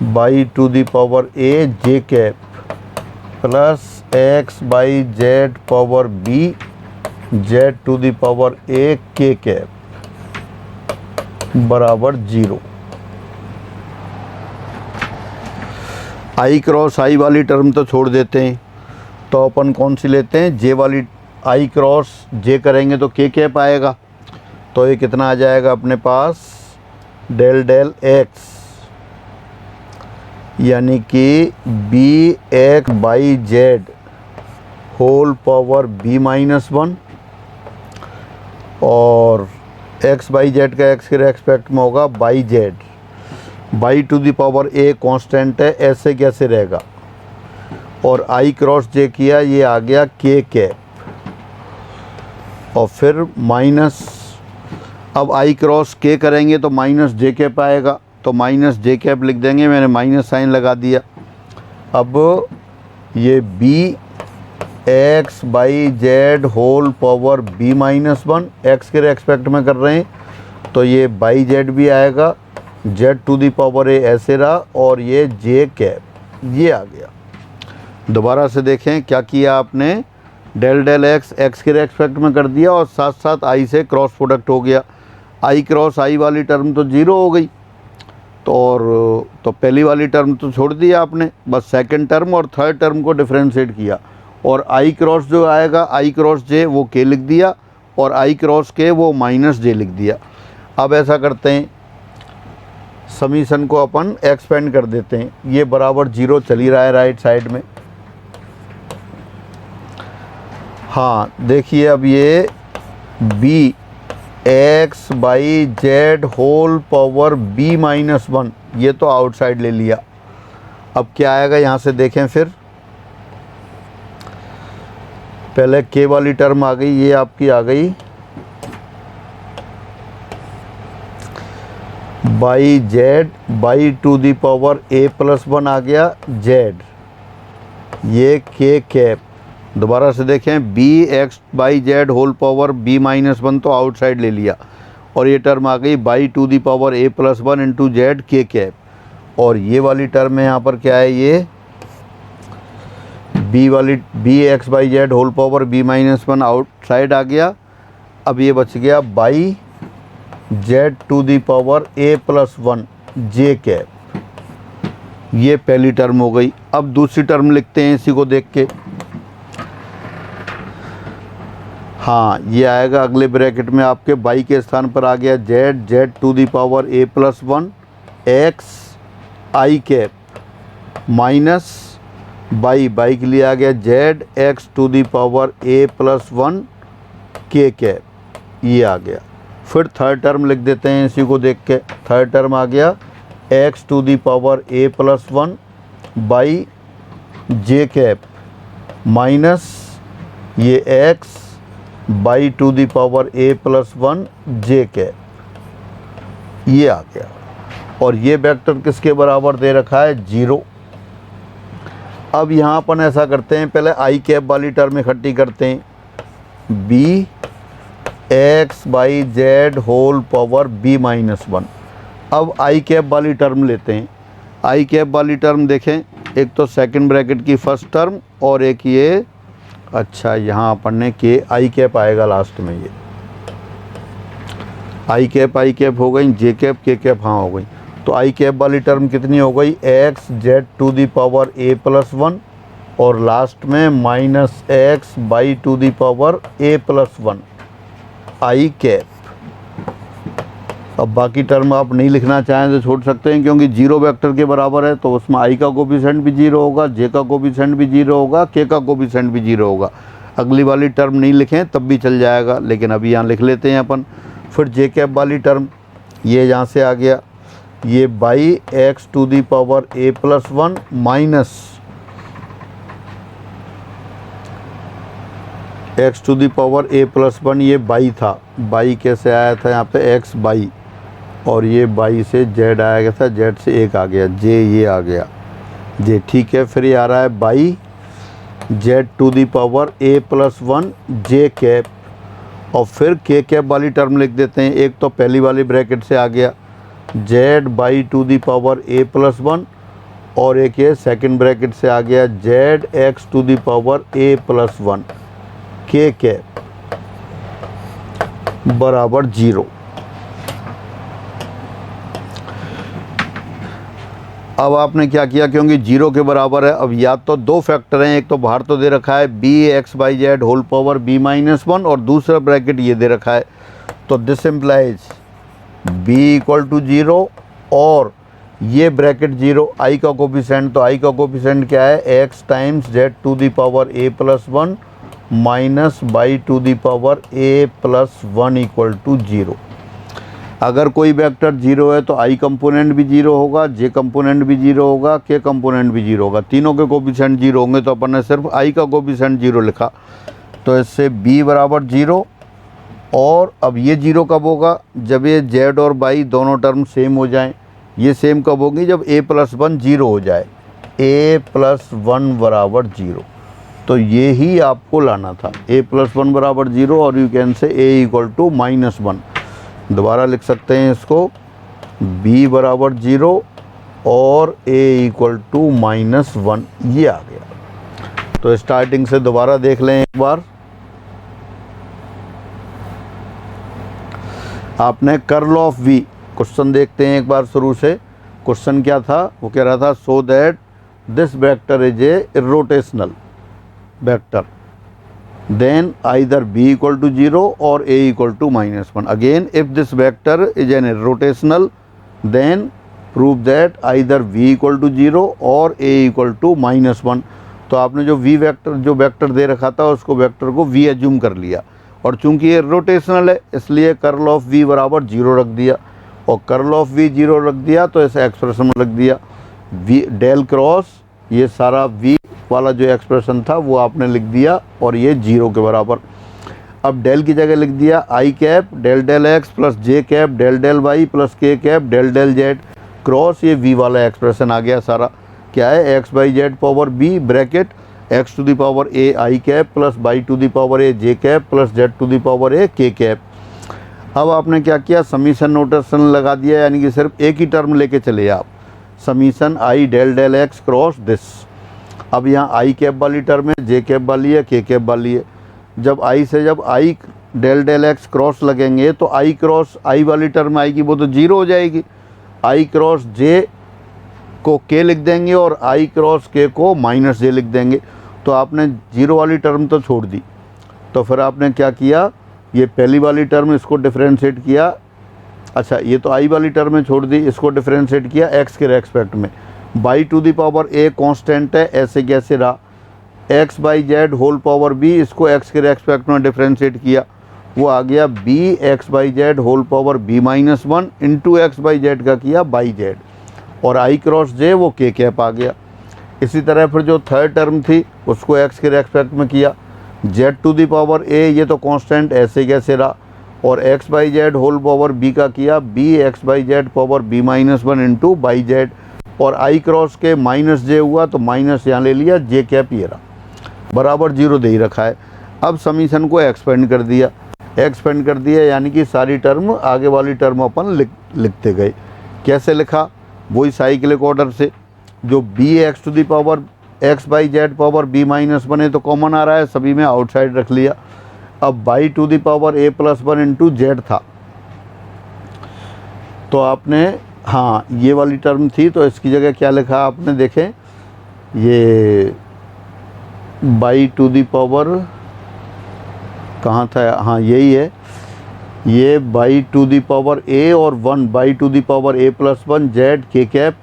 y to the power a j cap plus x by z power b z to the power a k cap बराबर 0। आई cross आई वाली term तो छोड़ देते हैं, तो अपन कौन सी लेते हैं, जे वाली। आई क्रॉस जे करेंगे तो के कैप आएगा, तो ये कितना आ जाएगा अपने पास, डेल डेल एक्स, यानी कि b x by z whole power b minus 1, और एक्स बाई जेड का एक्स के रेस्पेक्ट में होगा y z, y to the power a constant है, ऐसे कैसे रहेगा, और आई क्रॉस जे किया, ये आ गया के कैप, और फिर माइनस, अब आई क्रॉस के करेंगे तो माइनस जे कैप आएगा, तो माइनस जे कैप लिख देंगे, मैंने माइनस साइन लगा दिया। अब ये b x by z whole power b minus 1, x के रेस्पेक्ट में कर रहे हैं, तो ये बाई जेड भी आएगा, जेड टू दी पावर ए ऐसे रहा, और ये जे कैप ये आ गया। दोबारा से देखें क्या किया आपने, डेल डेल एक्स एक्स के रेस्पेक्ट में कर दिया, और साथ साथ आई से क्रॉस प्रोडक्ट हो गया। आई क्रॉस आई वाली टर्म तो 0 हो गई, तो पहली वाली टर्म तो छोड़ दिया आपने, बस सेकंड टर्म और थर्ड टर्म को डिफरेंशिएट किया, और आई क्रॉस जो आएगा, आई क्रॉस जे वो के लिख दिया, और आई क्रॉस के वो माइनस जे लिख दिया। अब ऐसा करते हैं, समीशन को अपन एक्सपेंड कर देते हैं, ये बराबर 0 चल ही रहा है राइट साइड में। हाँ देखिए, अब ये b x by z whole power b minus 1, ये तो आउटसाइड ले लिया। अब क्या आएगा यहाँ से देखें, फिर पहले के वाली टर्म आ गई, ये आपकी आ गई y z y to the power a plus 1 आ गया जेड, ये के कैप। दोबारा से देखें, b x by z whole power b minus 1 तो आउटसाइड ले लिया, और ये टर्म आ गई y to the power a plus 1 into z k cap, और ये वाली टर्म है यहाँ पर क्या है, ये बी वाली b x by z whole power b minus 1 outside आ गया। अब ये बच गया y z to the power a plus 1 j cap, ये पहली टर्म हो गई। अब दूसरी टर्म लिखते हैं इसी को देख के। हाँ ये आएगा अगले ब्रैकेट में आपके बाई के स्थान पर आ गया z z to the power a plus 1 x i cap minus y y के लिए आ गया z x to the power a plus 1 k cap, ये आ गया। फिर थर्ड टर्म लिख देते हैं इसी को देख के। थर्ड टर्म आ गया x to the power a plus 1 y j cap minus ये x y to the power a plus 1 j cap, ये आ गया। और ये वेक्टर किसके बराबर दे रखा है, 0। अब यहाँ अपन ऐसा करते हैं, पहले आई कैप वाली टर्म इकट्ठी करते हैं, b x by z whole power b minus 1। अब आई कैप वाली टर्म लेते हैं। आई कैप वाली टर्म देखें, एक तो सेकंड ब्रैकेट की फर्स्ट टर्म और एक ये, अच्छा यहाँ अपन ने के आई कैप आएगा लास्ट में, ये आई कैप हो गई, जे कैप के कैप हाँ हो गई। तो आई कैप वाली टर्म कितनी हो गई, x z to the power a plus 1 और लास्ट में minus x y to the power a plus 1 i cap. अब बाकी टर्म आप नहीं लिखना चाहें तो छोड़ सकते हैं, क्योंकि 0 वेक्टर के बराबर है, तो उसमें आई का कोफिशिएंट भी 0 होगा, जे का कोफिशिएंट भी 0 होगा, के का कोफिशिएंट भी 0 होगा। अगली वाली टर्म नहीं लिखें तब भी चल जाएगा, लेकिन अभी यहाँ लिख लेते हैं अपन। फिर जे कैप वाली टर्म, ये यहाँ से आ गया, ये y x to the power a plus 1 minus x to the power a plus 1, ये बाई था, बाई कैसे आया था यहाँ पे एक्स बाई, और ये बाई से जेड आया गया था, जेड से एक आ गया जे, ये आ गया जे, ठीक है। फिर ये आ रहा है y z to the power a plus 1 j cap, और फिर के कैप वाली टर्म लिख देते हैं। एक तो पहली वाली ब्रैकेट से आ गया z y to the power a plus 1 और एक ये सेकंड ब्रैकेट से आ गया z x to the power a plus 1 k cap बराबर 0। अब आपने क्या किया, क्योंकि 0 के बराबर है, अब या तो दो फैक्टर हैं, एक तो बाहर तो दे रखा है b x by z whole power b minus 1 और दूसरा ब्रैकेट ये दे रखा है, तो this implies b equal to 0 और ये ब्रैकेट 0, आई का कोफिशिएंट, तो आई का कोफिशिएंट क्या है x times z to the power a plus 1 minus y to the power a plus 1 equal to 0। अगर कोई वेक्टर 0 है तो आई कंपोनेंट भी 0 होगा, जे कंपोनेंट भी 0 होगा, के कंपोनेंट भी 0 होगा, तीनों के कोफिशिएंट 0 होंगे, तो अपन ने सिर्फ आई का कोफिशिएंट 0 लिखा, तो इससे b बराबर 0। और अब ये 0 कब होगा, जब ये z और y दोनों टर्म सेम हो जाएं। ये सेम कब होगी, जब a प्लस 1 0 हो जाए, a प्लस 1 बराबर 0। तो ये ही आपको लाना था, a प्लस 1 बराबर 0 और you can say a equal to minus 1। दोबारा लिख सकते हैं इसको, b बराबर 0 और a इक्वल टू माइनस 1, ये आ गया। तो स्टार्टिंग से दोबारा देख लें एक बार। आपने कर्ल ऑफ v, क्वेश्चन देखते हैं एक बार शुरू से। क्वेश्चन क्या था, वो कह रहा था so that this vector is a irrotational vector then either b equal to 0 or a equal to minus 1. Again, if this vector is an irrotational, then prove that either v equal to 0 or a equal to minus 1. तो आपने जो v vector, जो vector दे रखा था उसको, vector को v assume कर लिया, और चूंकि ये रोटेशनल है इसलिए कर्ल ऑफ v बराबर 0 रख दिया, और कर्ल ऑफ v 0 रख दिया तो इसे एक्सप्रेशन में रख दिया v डेल क्रॉस, ये सारा v वाला जो एक्सप्रेशन था वो आपने लिख दिया, और ये 0 के बराबर। अब डेल की जगह लिख दिया i cap del del x plus J cap del del y plus के cap del del z cross, ये v वाला एक्सप्रेशन आ गया सारा। क्या है, x by z power b bracket x to the power a i cap plus y to the power a j cap plus z to the power a k cap. अब आपने क्या किया, समीशन नोटेशन लगा दिया, यानी कि सिर्फ एक ही टर्म लेके चले आप, summation i del del x cross this. अब यहाँ आई कैप वाली टर्म है, जे कैप वाली है, के कैप वाली है। जब आई से जब आई डेल डेल एक्स क्रॉस लगेंगे तो आई क्रॉस आई वाली टर्म आएगी, वो तो 0 हो जाएगी। आई क्रॉस जे को के लिख देंगे और आई क्रॉस के को माइनस जे लिख देंगे। तो आपने 0 वाली टर्म तो छोड़ दी, तो फिर आपने क्या किया, ये पहली वाली टर्म इसको डिफ्रेंशिएट किया, अच्छा ये तो आई वाली टर्म में छोड़ दी, इसको डिफ्रेंशिएट किया एक्स के रेस्पेक्ट में। Y to the power a constant है, ऐसे कैसे रहा, x by z whole power b, इसको एक्स के रेस्पेक्ट में डिफ्रेंशिएट किया, वो आ गया b x by z whole power b minus 1 into x by z का किया बाई जेड, और आई क्रॉस जे वो के कैप आ गया। इसी तरह फिर जो थर्ड टर्म थी उसको एक्स के रेस्पेक्ट में किया, z to the power a, ये तो कांस्टेंट ऐसे कैसे रहा, और x by z whole power b का किया b x by z power b minus 1 into y z, और आई क्रॉस के माइनस जे हुआ तो माइनस यहाँ ले लिया, जे कैप ये रहा, बराबर 0 दे ही रखा है। अब समीशन को एक्सपेंड कर दिया, यानी कि सारी टर्म, आगे वाली टर्म अपन लिखते गए। कैसे लिखा, वही साइक्लिक ऑर्डर से, जो b x to the power x by z power b minus 1 है तो कॉमन आ रहा है, सभी में आउटसाइड रख लिया। अब y to the power a plus 1 into z था, तो आपने, हाँ ये वाली टर्म थी तो इसकी जगह क्या लिखा आपने, देखें ये बाई टू दी पावर कहाँ था, हाँ यही है, ये y to the power a और 1 y to the power a plus 1 z k cap,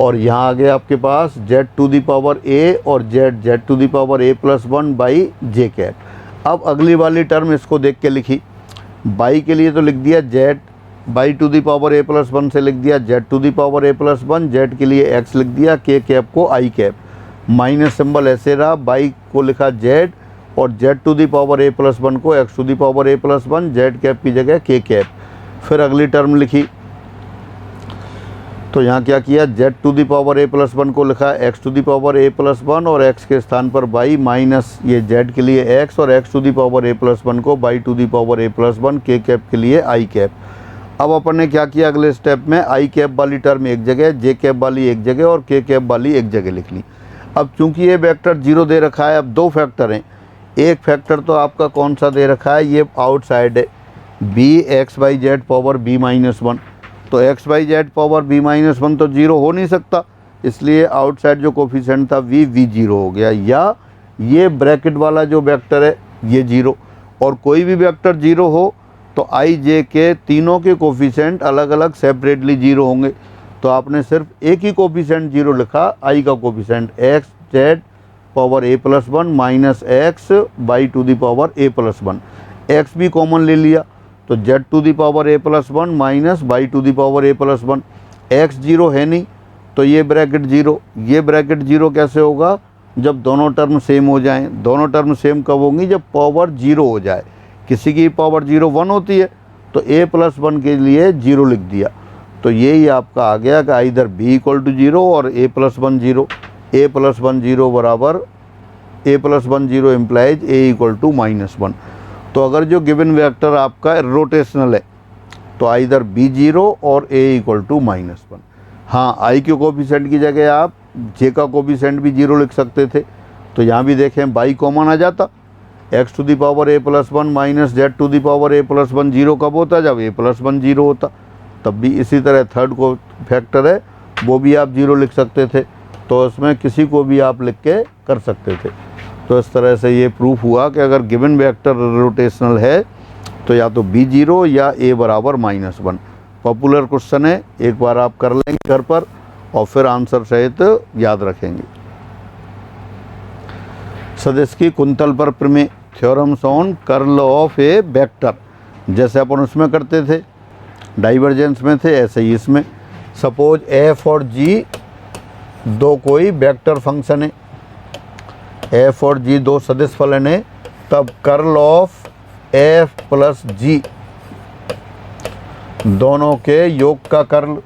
और यहाँ आ गया आपके पास z to the power a और z to the power a plus 1 y j cap. अब अगली वाली टर्म इसको देख के लिखी, बाई के लिए तो लिख दिया z y to the power a plus 1 से लिख दिया z to the power a plus 1, z के लिए एक्स लिख दिया, के कैप को आई कैप, माइनस सिंबल ऐसे रहा, बाई को लिखा जेड और z to the power a plus 1 को x to the power a plus 1, z cap की जगह के कैप। फिर अगली टर्म लिखी, तो यहाँ क्या किया, z to the power a plus 1 को लिखा x to the power a plus 1 और एक्स के स्थान पर बाई, माइनस ये जेड के लिए एक्स और x to the power a plus 1 को y to the power a plus 1, k cap के लिए आई कैप। अब अपन ने क्या किया, अगले स्टेप में आई कैप वाली टर्म एक जगह, जे कैप वाली एक जगह और के कैप वाली एक जगह लिख ली। अब चूंकि ये वेक्टर 0 दे रखा है, अब दो फैक्टर हैं, एक फैक्टर तो आपका कौन सा दे रखा है, ये आउटसाइड है, b x by z power b minus 1, तो x by z power b minus 1 तो 0 हो नहीं सकता, इसलिए आउटसाइड जो कोफिशिएंट था वी 0 हो गया, या ये ब्रैकेट वाला जो वेक्टर है ये 0, और कोई भी वेक्टर 0 हो तो आई जे के तीनों के कोफिशिएंट अलग अलग सेपरेटली 0 होंगे। तो आपने सिर्फ एक ही कोफिशिएंट 0 लिखा, आई का coefficient x z power a plus 1 minus x y to the power a plus 1, x भी कॉमन ले लिया तो z to the power a plus 1 minus y to the power a plus 1, x 0 है नहीं तो ये bracket 0, ये bracket 0 कैसे होगा, जब दोनों टर्म सेम हो जाएं। दोनों टर्म सेम कब होंगी, जब पावर 0 हो जाए, किसी की पावर 0 1 होती है तो a प्लस 1 के लिए 0 लिख दिया, तो यही आपका आ गया कि इधर b इक्वल टू 0 और a प्लस 1 0, a प्लस 1 0 बराबर a plus 1 0 implies a equal to -1। तो अगर जो गिवन वेक्टर आपका रोटेशनल है तो इधर b 0 और a इक्वल टू -1। हाँ, i के कोफिशिएंट की जगह आप j का कोफिशिएंट भी 0 लिख सकते थे, तो यहाँ भी देखें बाई कॉमन आ जाता, x to the power a plus 1 minus z to the power a plus 1 0 कब होता, जब ए प्लस 1 0 होता। तब भी इसी तरह थर्ड को फैक्टर है वो भी आप 0 लिख सकते थे, तो इसमें किसी को भी आप लिख के कर सकते थे। तो इस तरह से ये प्रूफ हुआ कि अगर गिवन वेक्टर रोटेशनल है तो या तो बी 0 या ए बराबर -1। पॉपुलर क्वेश्चन है, एक बार आप कर लेंगे घर पर और फिर आंसर सहित याद रखेंगे। सदिश की कुंतल पर प्रमेय, theorems on curl of a vector, जैसे अपन उसमें करते थे डाइवर्जेंस में थे, ऐसे ही इसमें। सपोज एफ और जी दो कोई वेक्टर फंक्शन है, एफ और जी दो सदिश फलन है, तब कर्ल ऑफ एफ प्लस जी दोनों के योग का कर्ल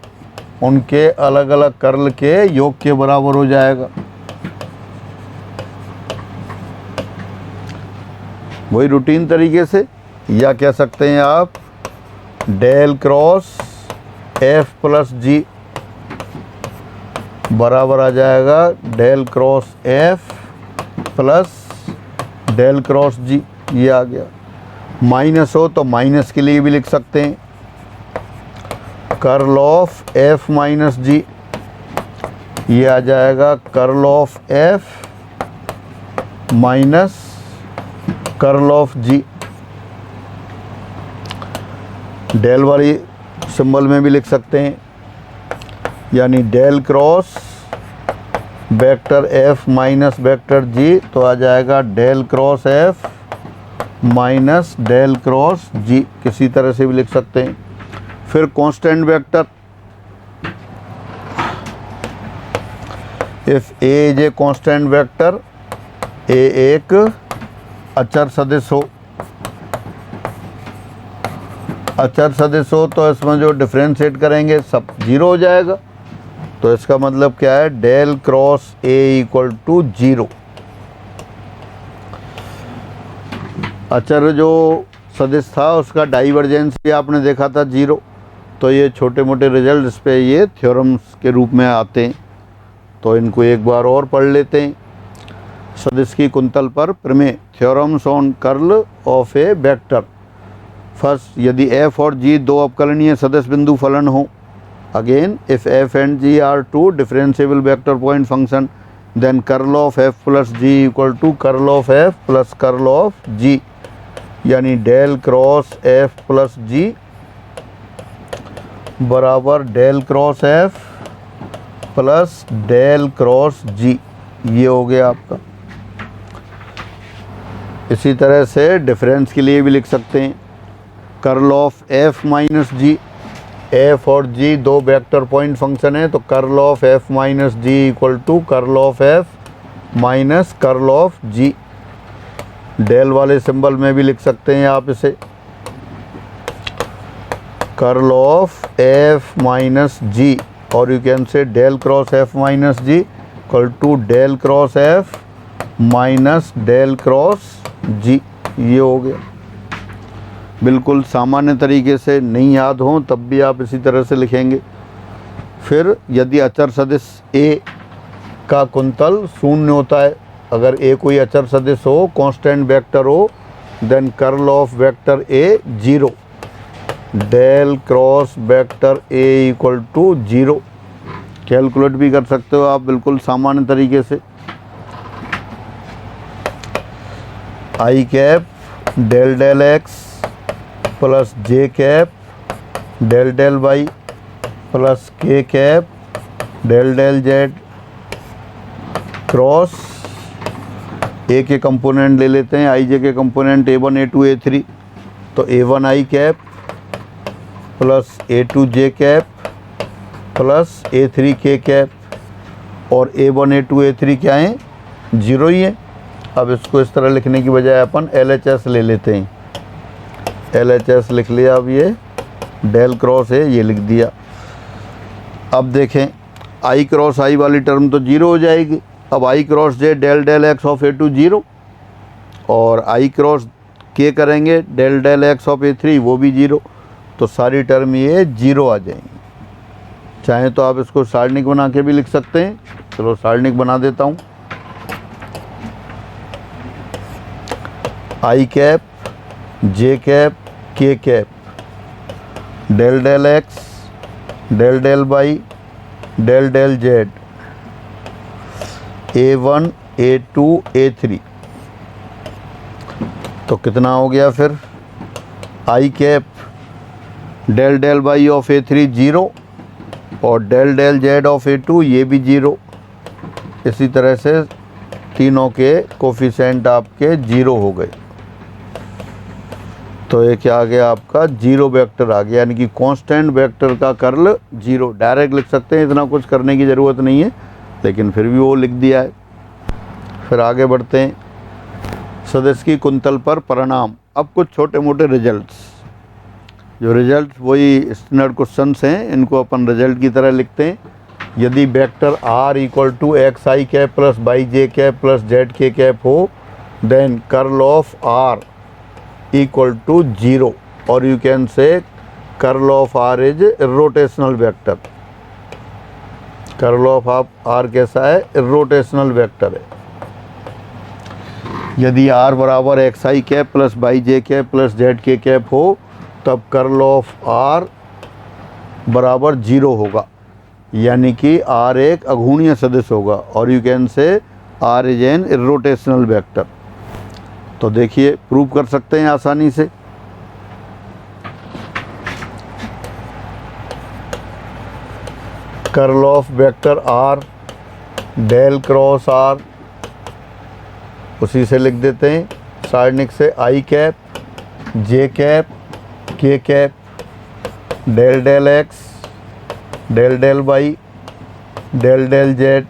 उनके अलग अलग कर्ल के योग के बराबर हो जाएगा। वही रूटीन तरीके से, या कह सकते हैं आप del cross f plus g बराबर आ जाएगा del cross f plus del cross g, ये आ गया। माइनस हो तो माइनस के लिए भी लिख सकते हैं, curl of f minus g, ये आ जाएगा curl of f minus curl of g. Del वाली सिंबल में भी लिख सकते हैं, यानी del cross vector f minus vector g, तो आ जाएगा del cross f minus del cross g, किसी तरह से भी लिख सकते हैं। फिर constant vector, if a is a constant vector, a एक अचर सदिश हो, अचर सदिश हो तो इसमें जो डिफरेंशिएट करेंगे सब 0 हो जाएगा, तो इसका मतलब क्या है, del cross a equal to 0। अचर जो सदिश था उसका डाइवर्जेंस भी आपने देखा था 0, तो ये छोटे मोटे रिजल्ट इस पे ये थ्योरम्स के रूप में आते हैं, तो इनको एक बार और पढ़ लेते हैं। सदिश की कुंतल पर प्रमेय, theorems on curl of a vector. First, यदि एफ और जी दो अवकलनीय सदिश बिंदु फलन हो, again if f and g are two differentiable vector point function, then curl of f plus g equal to curl of f plus curl of g, यानी del cross f plus g बराबर del cross f plus del cross g, ये हो गया आपका। इसी तरह से difference के लिए भी लिख सकते हैं, curl of f minus g, f और जी दो वेक्टर पॉइंट फंक्शन है, तो curl of f minus g equal to curl of f minus curl of g. Del वाले सिंबल में भी लिख सकते हैं आप इसे, curl of f minus g, और you can say del cross f minus g equal to del cross f minus del cross g, ये हो गया। बिल्कुल सामान्य तरीके से नहीं याद हो तब भी आप इसी तरह से लिखेंगे। फिर यदि अचर सदिश ए का कुंतल शून्य होता है, अगर ए कोई अचर सदिश हो, कांस्टेंट वेक्टर हो, then curl of vector a 0, del cross vector a equal to 0। Calculate भी कर सकते हो आप बिल्कुल सामान्य तरीके से। I cap del del x plus J cap del del y plus के cap del del z cross a के कंपोनेंट ले लेते हैं, आई जे के कंपोनेंट A1 A2 A3, तो A1 आई कैप प्लस A2 जे कैप प्लस A3 के कैप, और A1 A2 A3 क्या है, 0 ही है। अब इसको इस तरह लिखने की बजाय अपन LHS ले लेते हैं, LHS लिख लिया। अब ये डेल क्रॉस है, ये लिख दिया। अब देखें आई क्रॉस आई वाली टर्म तो 0 हो जाएगी। अब i cross j del del x of A2 0, और आई क्रॉस के करेंगे del del x of A3 वो भी 0, तो सारी टर्म ये 0 आ जाएंगी। चाहें तो आप इसको सारणिक बना के भी लिख सकते हैं, चलो सारणिक बना देता हूँ। I cap j cap k cap del del x del del y del del z A1 A2 A3, तो कितना हो गया फिर, i cap del del Y of A3 0, और del del Z of A2 ये भी 0। इसी तरह से तीनों के कोफिशिएंट आपके 0 हो गए, तो ये क्या आ गया आपका 0 वेक्टर आ गया, यानी कि कांस्टेंट वेक्टर का कर्ल 0। डायरेक्ट लिख सकते हैं, इतना कुछ करने की ज़रूरत नहीं है, लेकिन फिर भी वो लिख दिया है। फिर आगे बढ़ते हैं, सदिश की कुंतल पर परिणाम। अब कुछ छोटे मोटे रिजल्ट्स, जो रिजल्ट वही स्टैंडर्ड क्वेश्चंस हैं, इनको अपन रिजल्ट की तरह लिखते हैं। यदि vector R equal to x i cap plus y j cap plus z k cap हो, then curl of R equal to 0, और you can say curl of R is rotational vector. Curl of R कैसा है, rotational vector है। यदि R बराबर x i cap plus y j cap plus z k cap हो, तब curl of R बराबर 0 होगा, यानी कि R एक अघूर्णीय सदिश होगा, और you can say R is an irrotational vector. तो देखिए प्रूव कर सकते हैं आसानी से। Curl of vector R del cross R, उसी से लिख देते हैं सारणिक से, i cap j cap k cap del del x del del y del del z,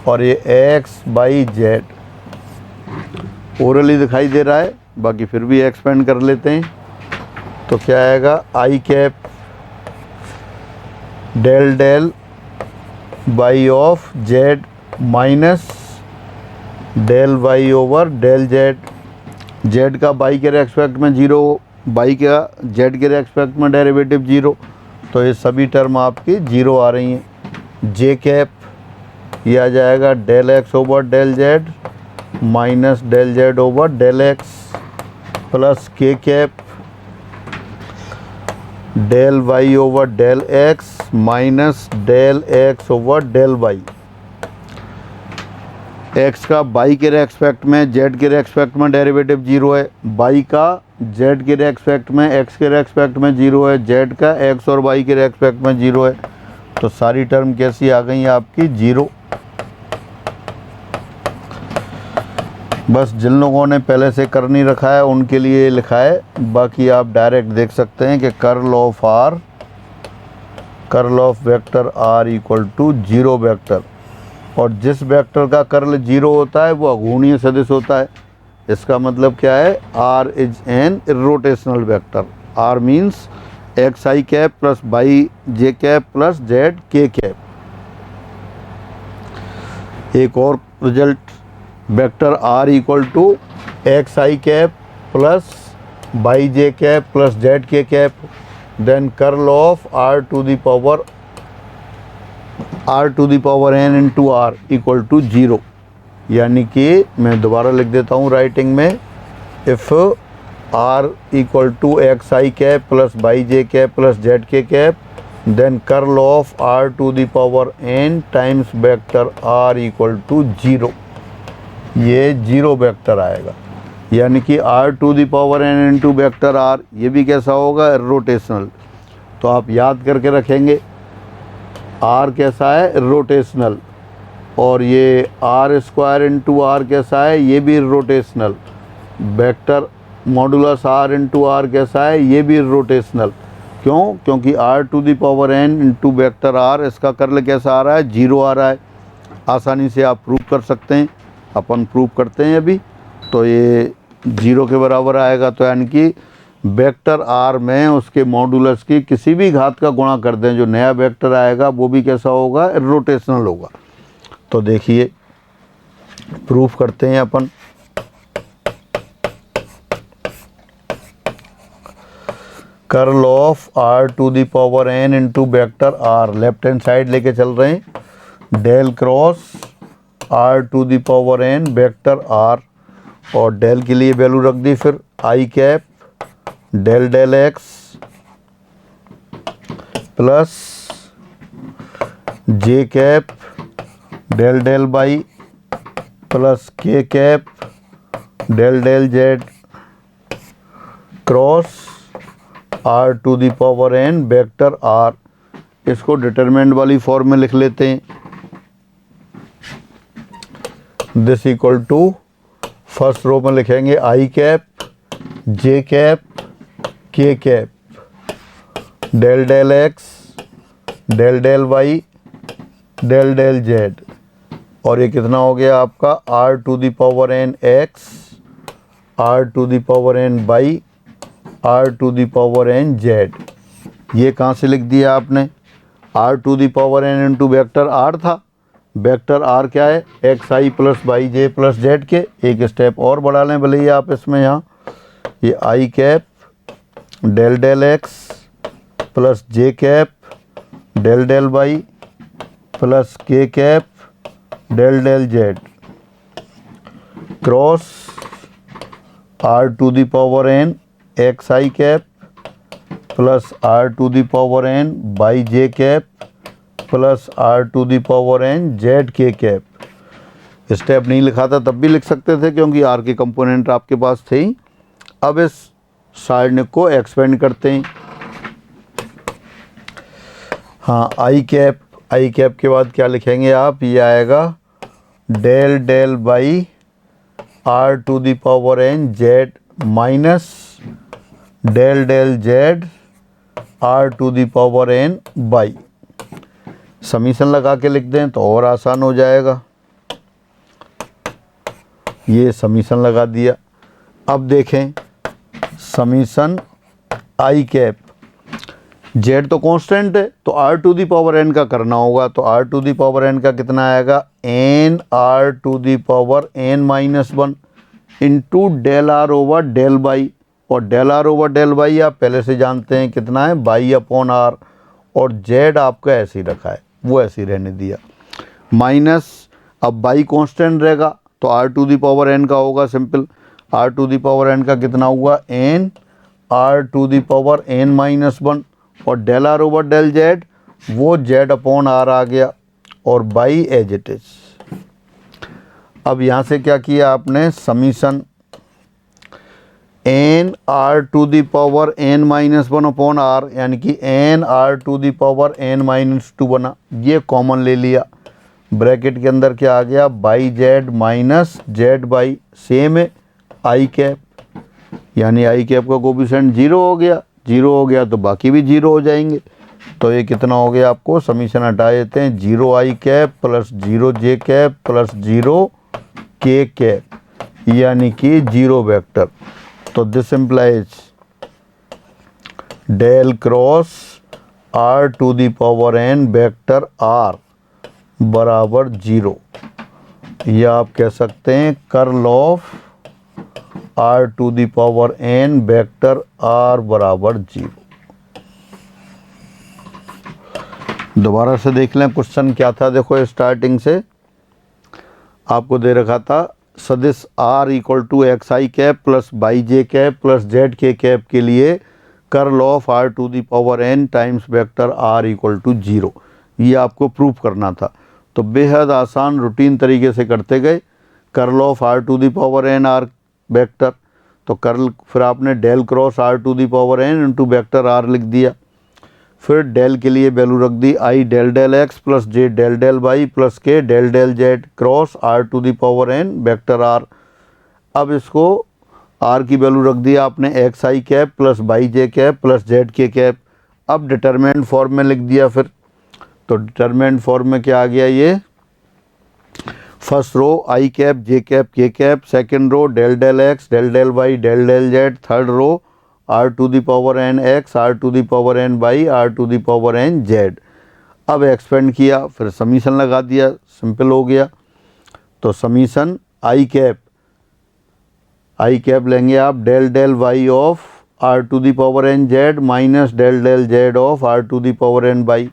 और ये एक्स बाई जेड। ओरली दिखाई दे रहा है, बाकी फिर भी एक्सपेंड कर लेते हैं। तो क्या आएगा, i cap del del Y of z minus del y over del z. Z का वाई के रेस्पेक्ट में 0, वाई का जेड के रेस्पेक्ट में डेरिवेटिव 0, तो ये सभी टर्म आपकी 0 आ रही हैं। जे कैप ये आ जाएगा del x over del z minus del z over del x, plus के cap del y over del x minus del x over del y. X का वाई के रेस्पेक्ट में जेड के रेस्पेक्ट में डेरिवेटिव 0 है, वाई का Z के respect में एक्स के रेस्पेक्ट में 0 है, जेड का एक्स और वाई के रेस्पेक्ट में 0 है। तो सारी टर्म कैसी आ गई आपकी 0। बस जिन लोगों ने पहले से कर नहीं रखा है उनके लिए लिखा है, बाकी आप डायरेक्ट देख सकते हैं कि curl of vector R equal to 0 vector, और जिस वेक्टर का कर्ल 0 होता है वो अघूर्णीय सदिश होता है। इसका मतलब क्या है, R is an irrotational vector. R means x i cap plus y j cap plus z k cap. एक और result, vector R equal to x i cap plus y j cap plus z k cap, then curl of r to the power n into r equal to 0। यानी कि मैं दोबारा लिख देता हूँ writing में, if r equal to x i cap plus y j cap plus z k cap, then curl of r to the power n times vector r equal to 0। ये 0 vector आएगा। यानी कि r to the power n into vector r, ये भी कैसा होगा, rotational. तो आप याद करके रखेंगे आर कैसा है, रोटेशनल। और ये आर स्क्वायर इंटू आर कैसा है, ये भी rotational. Vector modulus r into r कैसा है, ये भी रोटेशनल। क्यों? क्योंकि r to the power n into vector r, इसका कर्ल कैसा आ रहा है, 0 आ रहा है। आसानी से आप प्रूव कर सकते हैं, अपन प्रूव करते हैं अभी। तो ये 0 के बराबर आएगा। तो यानी कि वेक्टर आर में उसके मॉडुलस की किसी भी घात का गुणा कर दें, जो नया वेक्टर आएगा वो भी कैसा होगा, रोटेशनल होगा। तो देखिए प्रूफ करते हैं अपन। Curl of r to the power n into vector r, left hand side लेके चल रहे हैं। Del cross r to the power n vector r, और डेल के लिए वैल्यू रख दी फिर i cap del del x plus J cap del del y plus के cap del del z cross r to the power n vector r. इसको determinant वाली form में लिख लेते हैं। This equal to first row में लिखेंगे i cap j cap k cap del del x del del y del del z, और ये कितना हो गया आपका, r to the power n x r to the power n y r to the power n z. ये कहाँ से लिख दिया आपने, r to the power n into vector r था। वेक्टर आर क्या है, x i plus y J plus z के। एक स्टेप और बढ़ा लें भले ही आप इसमें, यहाँ ये आई cap del del x plus जे cap del del y plus के cap del del z cross r to the power n x i cap plus r to the power n y j cap plus r to the power n z k cap. Step नहीं लिखा था तब भी लिख सकते थे, क्योंकि are के कंपोनेंट आपके पास थे ही। अब इस साइड को एक्सपेंड करते हैं। हाँ, आई कैप के बाद क्या लिखेंगे आप, ये आएगा del del y r to the power n z minus del del z r to the power n y. Summation लगा के लिख दें तो और आसान हो जाएगा। ये समीशन लगा दिया। अब देखें समीशन आई कैप, जेड तो कांस्टेंट है तो r to the power n का करना होगा। तो r to the power n का कितना आएगा, n r to the power n minus 1 into del r over del y. और del r over del y आप पहले से जानते हैं कितना है, बाई अपॉन आर। और जेड आपका ऐसे ही रखा है, वो ऐसे ही रहने दिया। माइनस, अब बाई कांस्टेंट रहेगा तो r to the power n का होगा simple. R to the power n का कितना हुआ, n r to the power n minus 1। और del r over del z, वो जेड अपॉन आर आ गया, और बाई एज इट इज। अब यहाँ से क्या किया आपने, summation n r to the power n minus 1 upon r, यानी कि n r to the power n minus 2 बना। ये कॉमन ले लिया, ब्रैकेट के अंदर क्या आ गया, y Z minus Z by, same है आई कैप, यानी आई कैप का कोफिशिएंट 0 हो गया। 0 हो गया तो बाकी भी 0 हो जाएंगे। तो ये कितना हो गया, आपको समीशन हटा देते हैं, 0 i cap plus 0 j cap plus 0 k cap, यानी कि 0 वेक्टर। तो this implies del cross r to the power n vector r बराबर 0। या आप कह सकते हैं curl of r to the power n vector r बराबर 0। दोबारा से देख लें क्वेश्चन क्या था। देखो स्टार्टिंग से आपको दे रखा था सदिश r equal to x i cap plus y j cap plus z k cap के लिए curl of r to the power n times vector r equal to 0, ये आपको प्रूफ करना था। तो बेहद आसान रूटीन तरीके से करते गए। Curl of r to the power n r vector, तो कर्ल फिर आपने del cross r to the power n into vector r लिख दिया। फिर डेल के लिए वैल्यू रख दी i del del x plus j del del y plus k del del z cross r to the power n vector r। अब इसको r की वैल्यू रख दी आपने x i cap plus y j cap plus z k cap. अब determinant form में लिख दिया। फिर तो डिटरमिनेंट फॉर्म में क्या आ गया, ये first row i cap j cap k cap, second row del del x del del y del del z, third row r to the power n x r to the power n y r to the power n z। अब expand किया, फिर summation लगा दिया, simple हो गया। तो summation i cap लेंगे आप del del y of r to the power n z minus del del z of r to the power n y।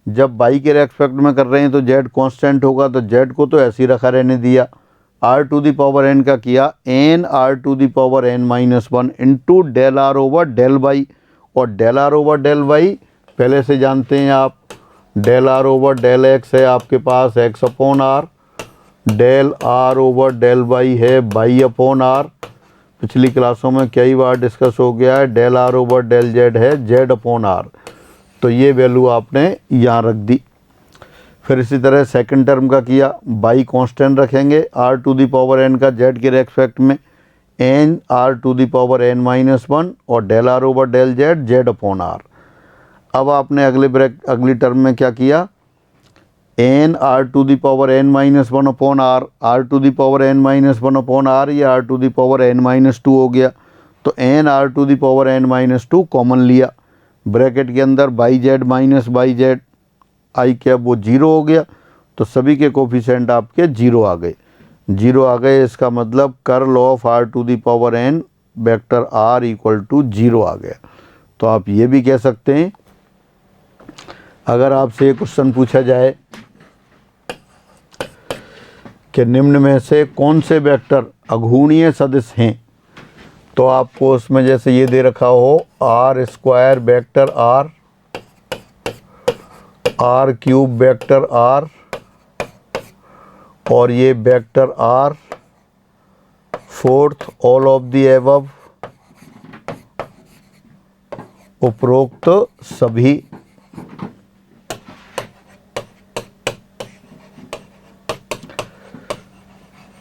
जब y के रेस्पेक्ट में कर रहे हैं तो z कांस्टेंट होगा, तो z को तो ऐसे ही रखा रहने दिया। r to the power n का किया n r to the power n minus 1 into del r over del y. और del r over del y पहले से जानते हैं आप, del r over del x है आपके पास x upon r, del r over del y है y अपॉन r। पिछली क्लासों में कई बार डिस्कस हो गया है, del r over del z है z अपॉन r। तो ये वैल्यू आपने यहाँ रख दी। फिर इसी तरह सेकंड टर्म का किया, बाई कांस्टेंट रखेंगे r to the power n का z के रेस्पेक्ट में n r to the power n minus 1 और del r over del z z upon r। अब आपने अगली टर्म में क्या किया, n r to the power n minus 1 upon r to the power n minus 1 upon r, ये r to the power n minus 2 हो गया। तो n r to the power n minus 2 common लिया, bracket के अंदर y Z minus y z i cap वो 0 हो गया। तो सभी के कोफिशिएंट आपके 0 आ गए, 0 आ गए। इसका मतलब curl of r to the power n vector r equal to 0 आ गया। तो आप ये भी कह सकते हैं, अगर आपसे एक क्वेश्चन पूछा जाए कि निम्न में से कौन से वेक्टर अघूर्णीय सदिश हैं, तो आपको उसमें जैसे ये दे रखा हो r square vector r, r cube vector r और ये vector r, fourth all of the above, उपरोक्त सभी।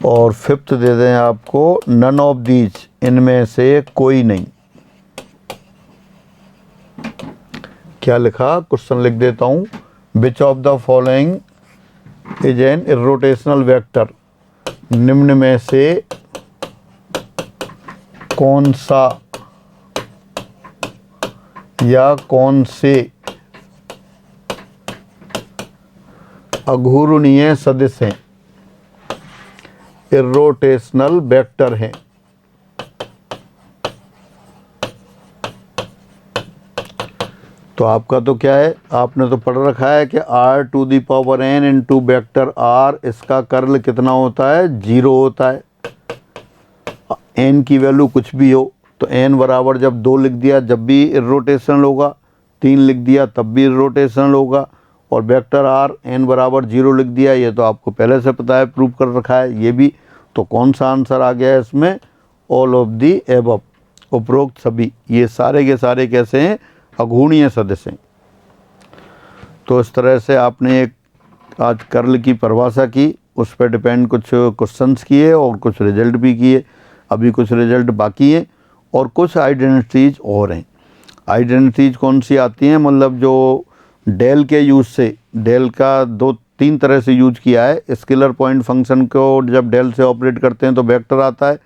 और फिफ्थ दे दें आपको नन ऑफ दीज, इनमें से कोई नहीं। क्या लिखा, क्वेश्चन लिख देता हूँ, which of the following is an irrotational vector, निम्न में से कौन सा या कौन से अघूर्णीय सदिश हैं, इर्रोटेशनल वेक्टर हैं। तो आपका तो क्या है, आपने तो पढ़ रखा है कि r to the power n into vector r, इसका कर्ल कितना होता है, 0 होता है। n की वैल्यू कुछ भी हो, तो n बराबर जब 2 लिख दिया जब भी इर्रोटेशनल होगा, 3 लिख दिया तब भी इर्रोटेशनल होगा, और वेक्टर r n बराबर 0 लिख दिया, ये तो आपको पहले से पता है, प्रूफ कर रखा है ये भी। तो कौन सा आंसर आ गया है इसमें, ऑल ऑफ दी एबव, उपरोक्त सभी। ये सारे के सारे कैसे हैं, अघूर्णीय सदिश हैं। तो इस तरह से आपने एक आज कर्ल की परिभाषा की, उस पर डिपेंड कुछ क्वेश्चंस किए और कुछ रिजल्ट भी किए। अभी कुछ रिजल्ट बाकी हैं और कुछ आइडेंटिटीज और हैं। आइडेंटिटीज कौन सी आती हैं, मतलब जो डेल के यूज़ से, डेल का 2-3 तरह से यूज किया है। स्केलर पॉइंट फंक्शन को जब डेल से ऑपरेट करते हैं तो वेक्टर आता है,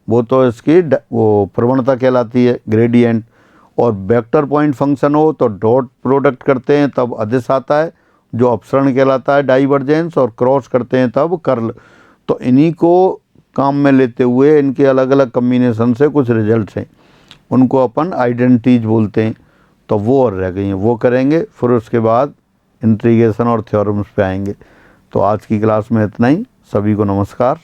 वो तो इसकी वो प्रवणता कहलाती है, ग्रेडियंट। और वेक्टर पॉइंट फंक्शन हो तो डॉट प्रोडक्ट करते हैं तब अदिश आता है, जो अपसरण कहलाता है, डाइवर्जेंस। और क्रॉस करते हैं तब कर्ल। तो इन्हीं को काम में लेते हुए इनके अलग अलग कम्बिनेशन से कुछ रिजल्ट्स हैं, उनको अपन आइडेंटिटीज बोलते हैं। तो वो और रह गई हैं, वो करेंगे, फिर उसके बाद इंटीग्रेशन और थ्योरम्स पे आएंगे। तो आज की क्लास में इतना ही। सभी को नमस्कार।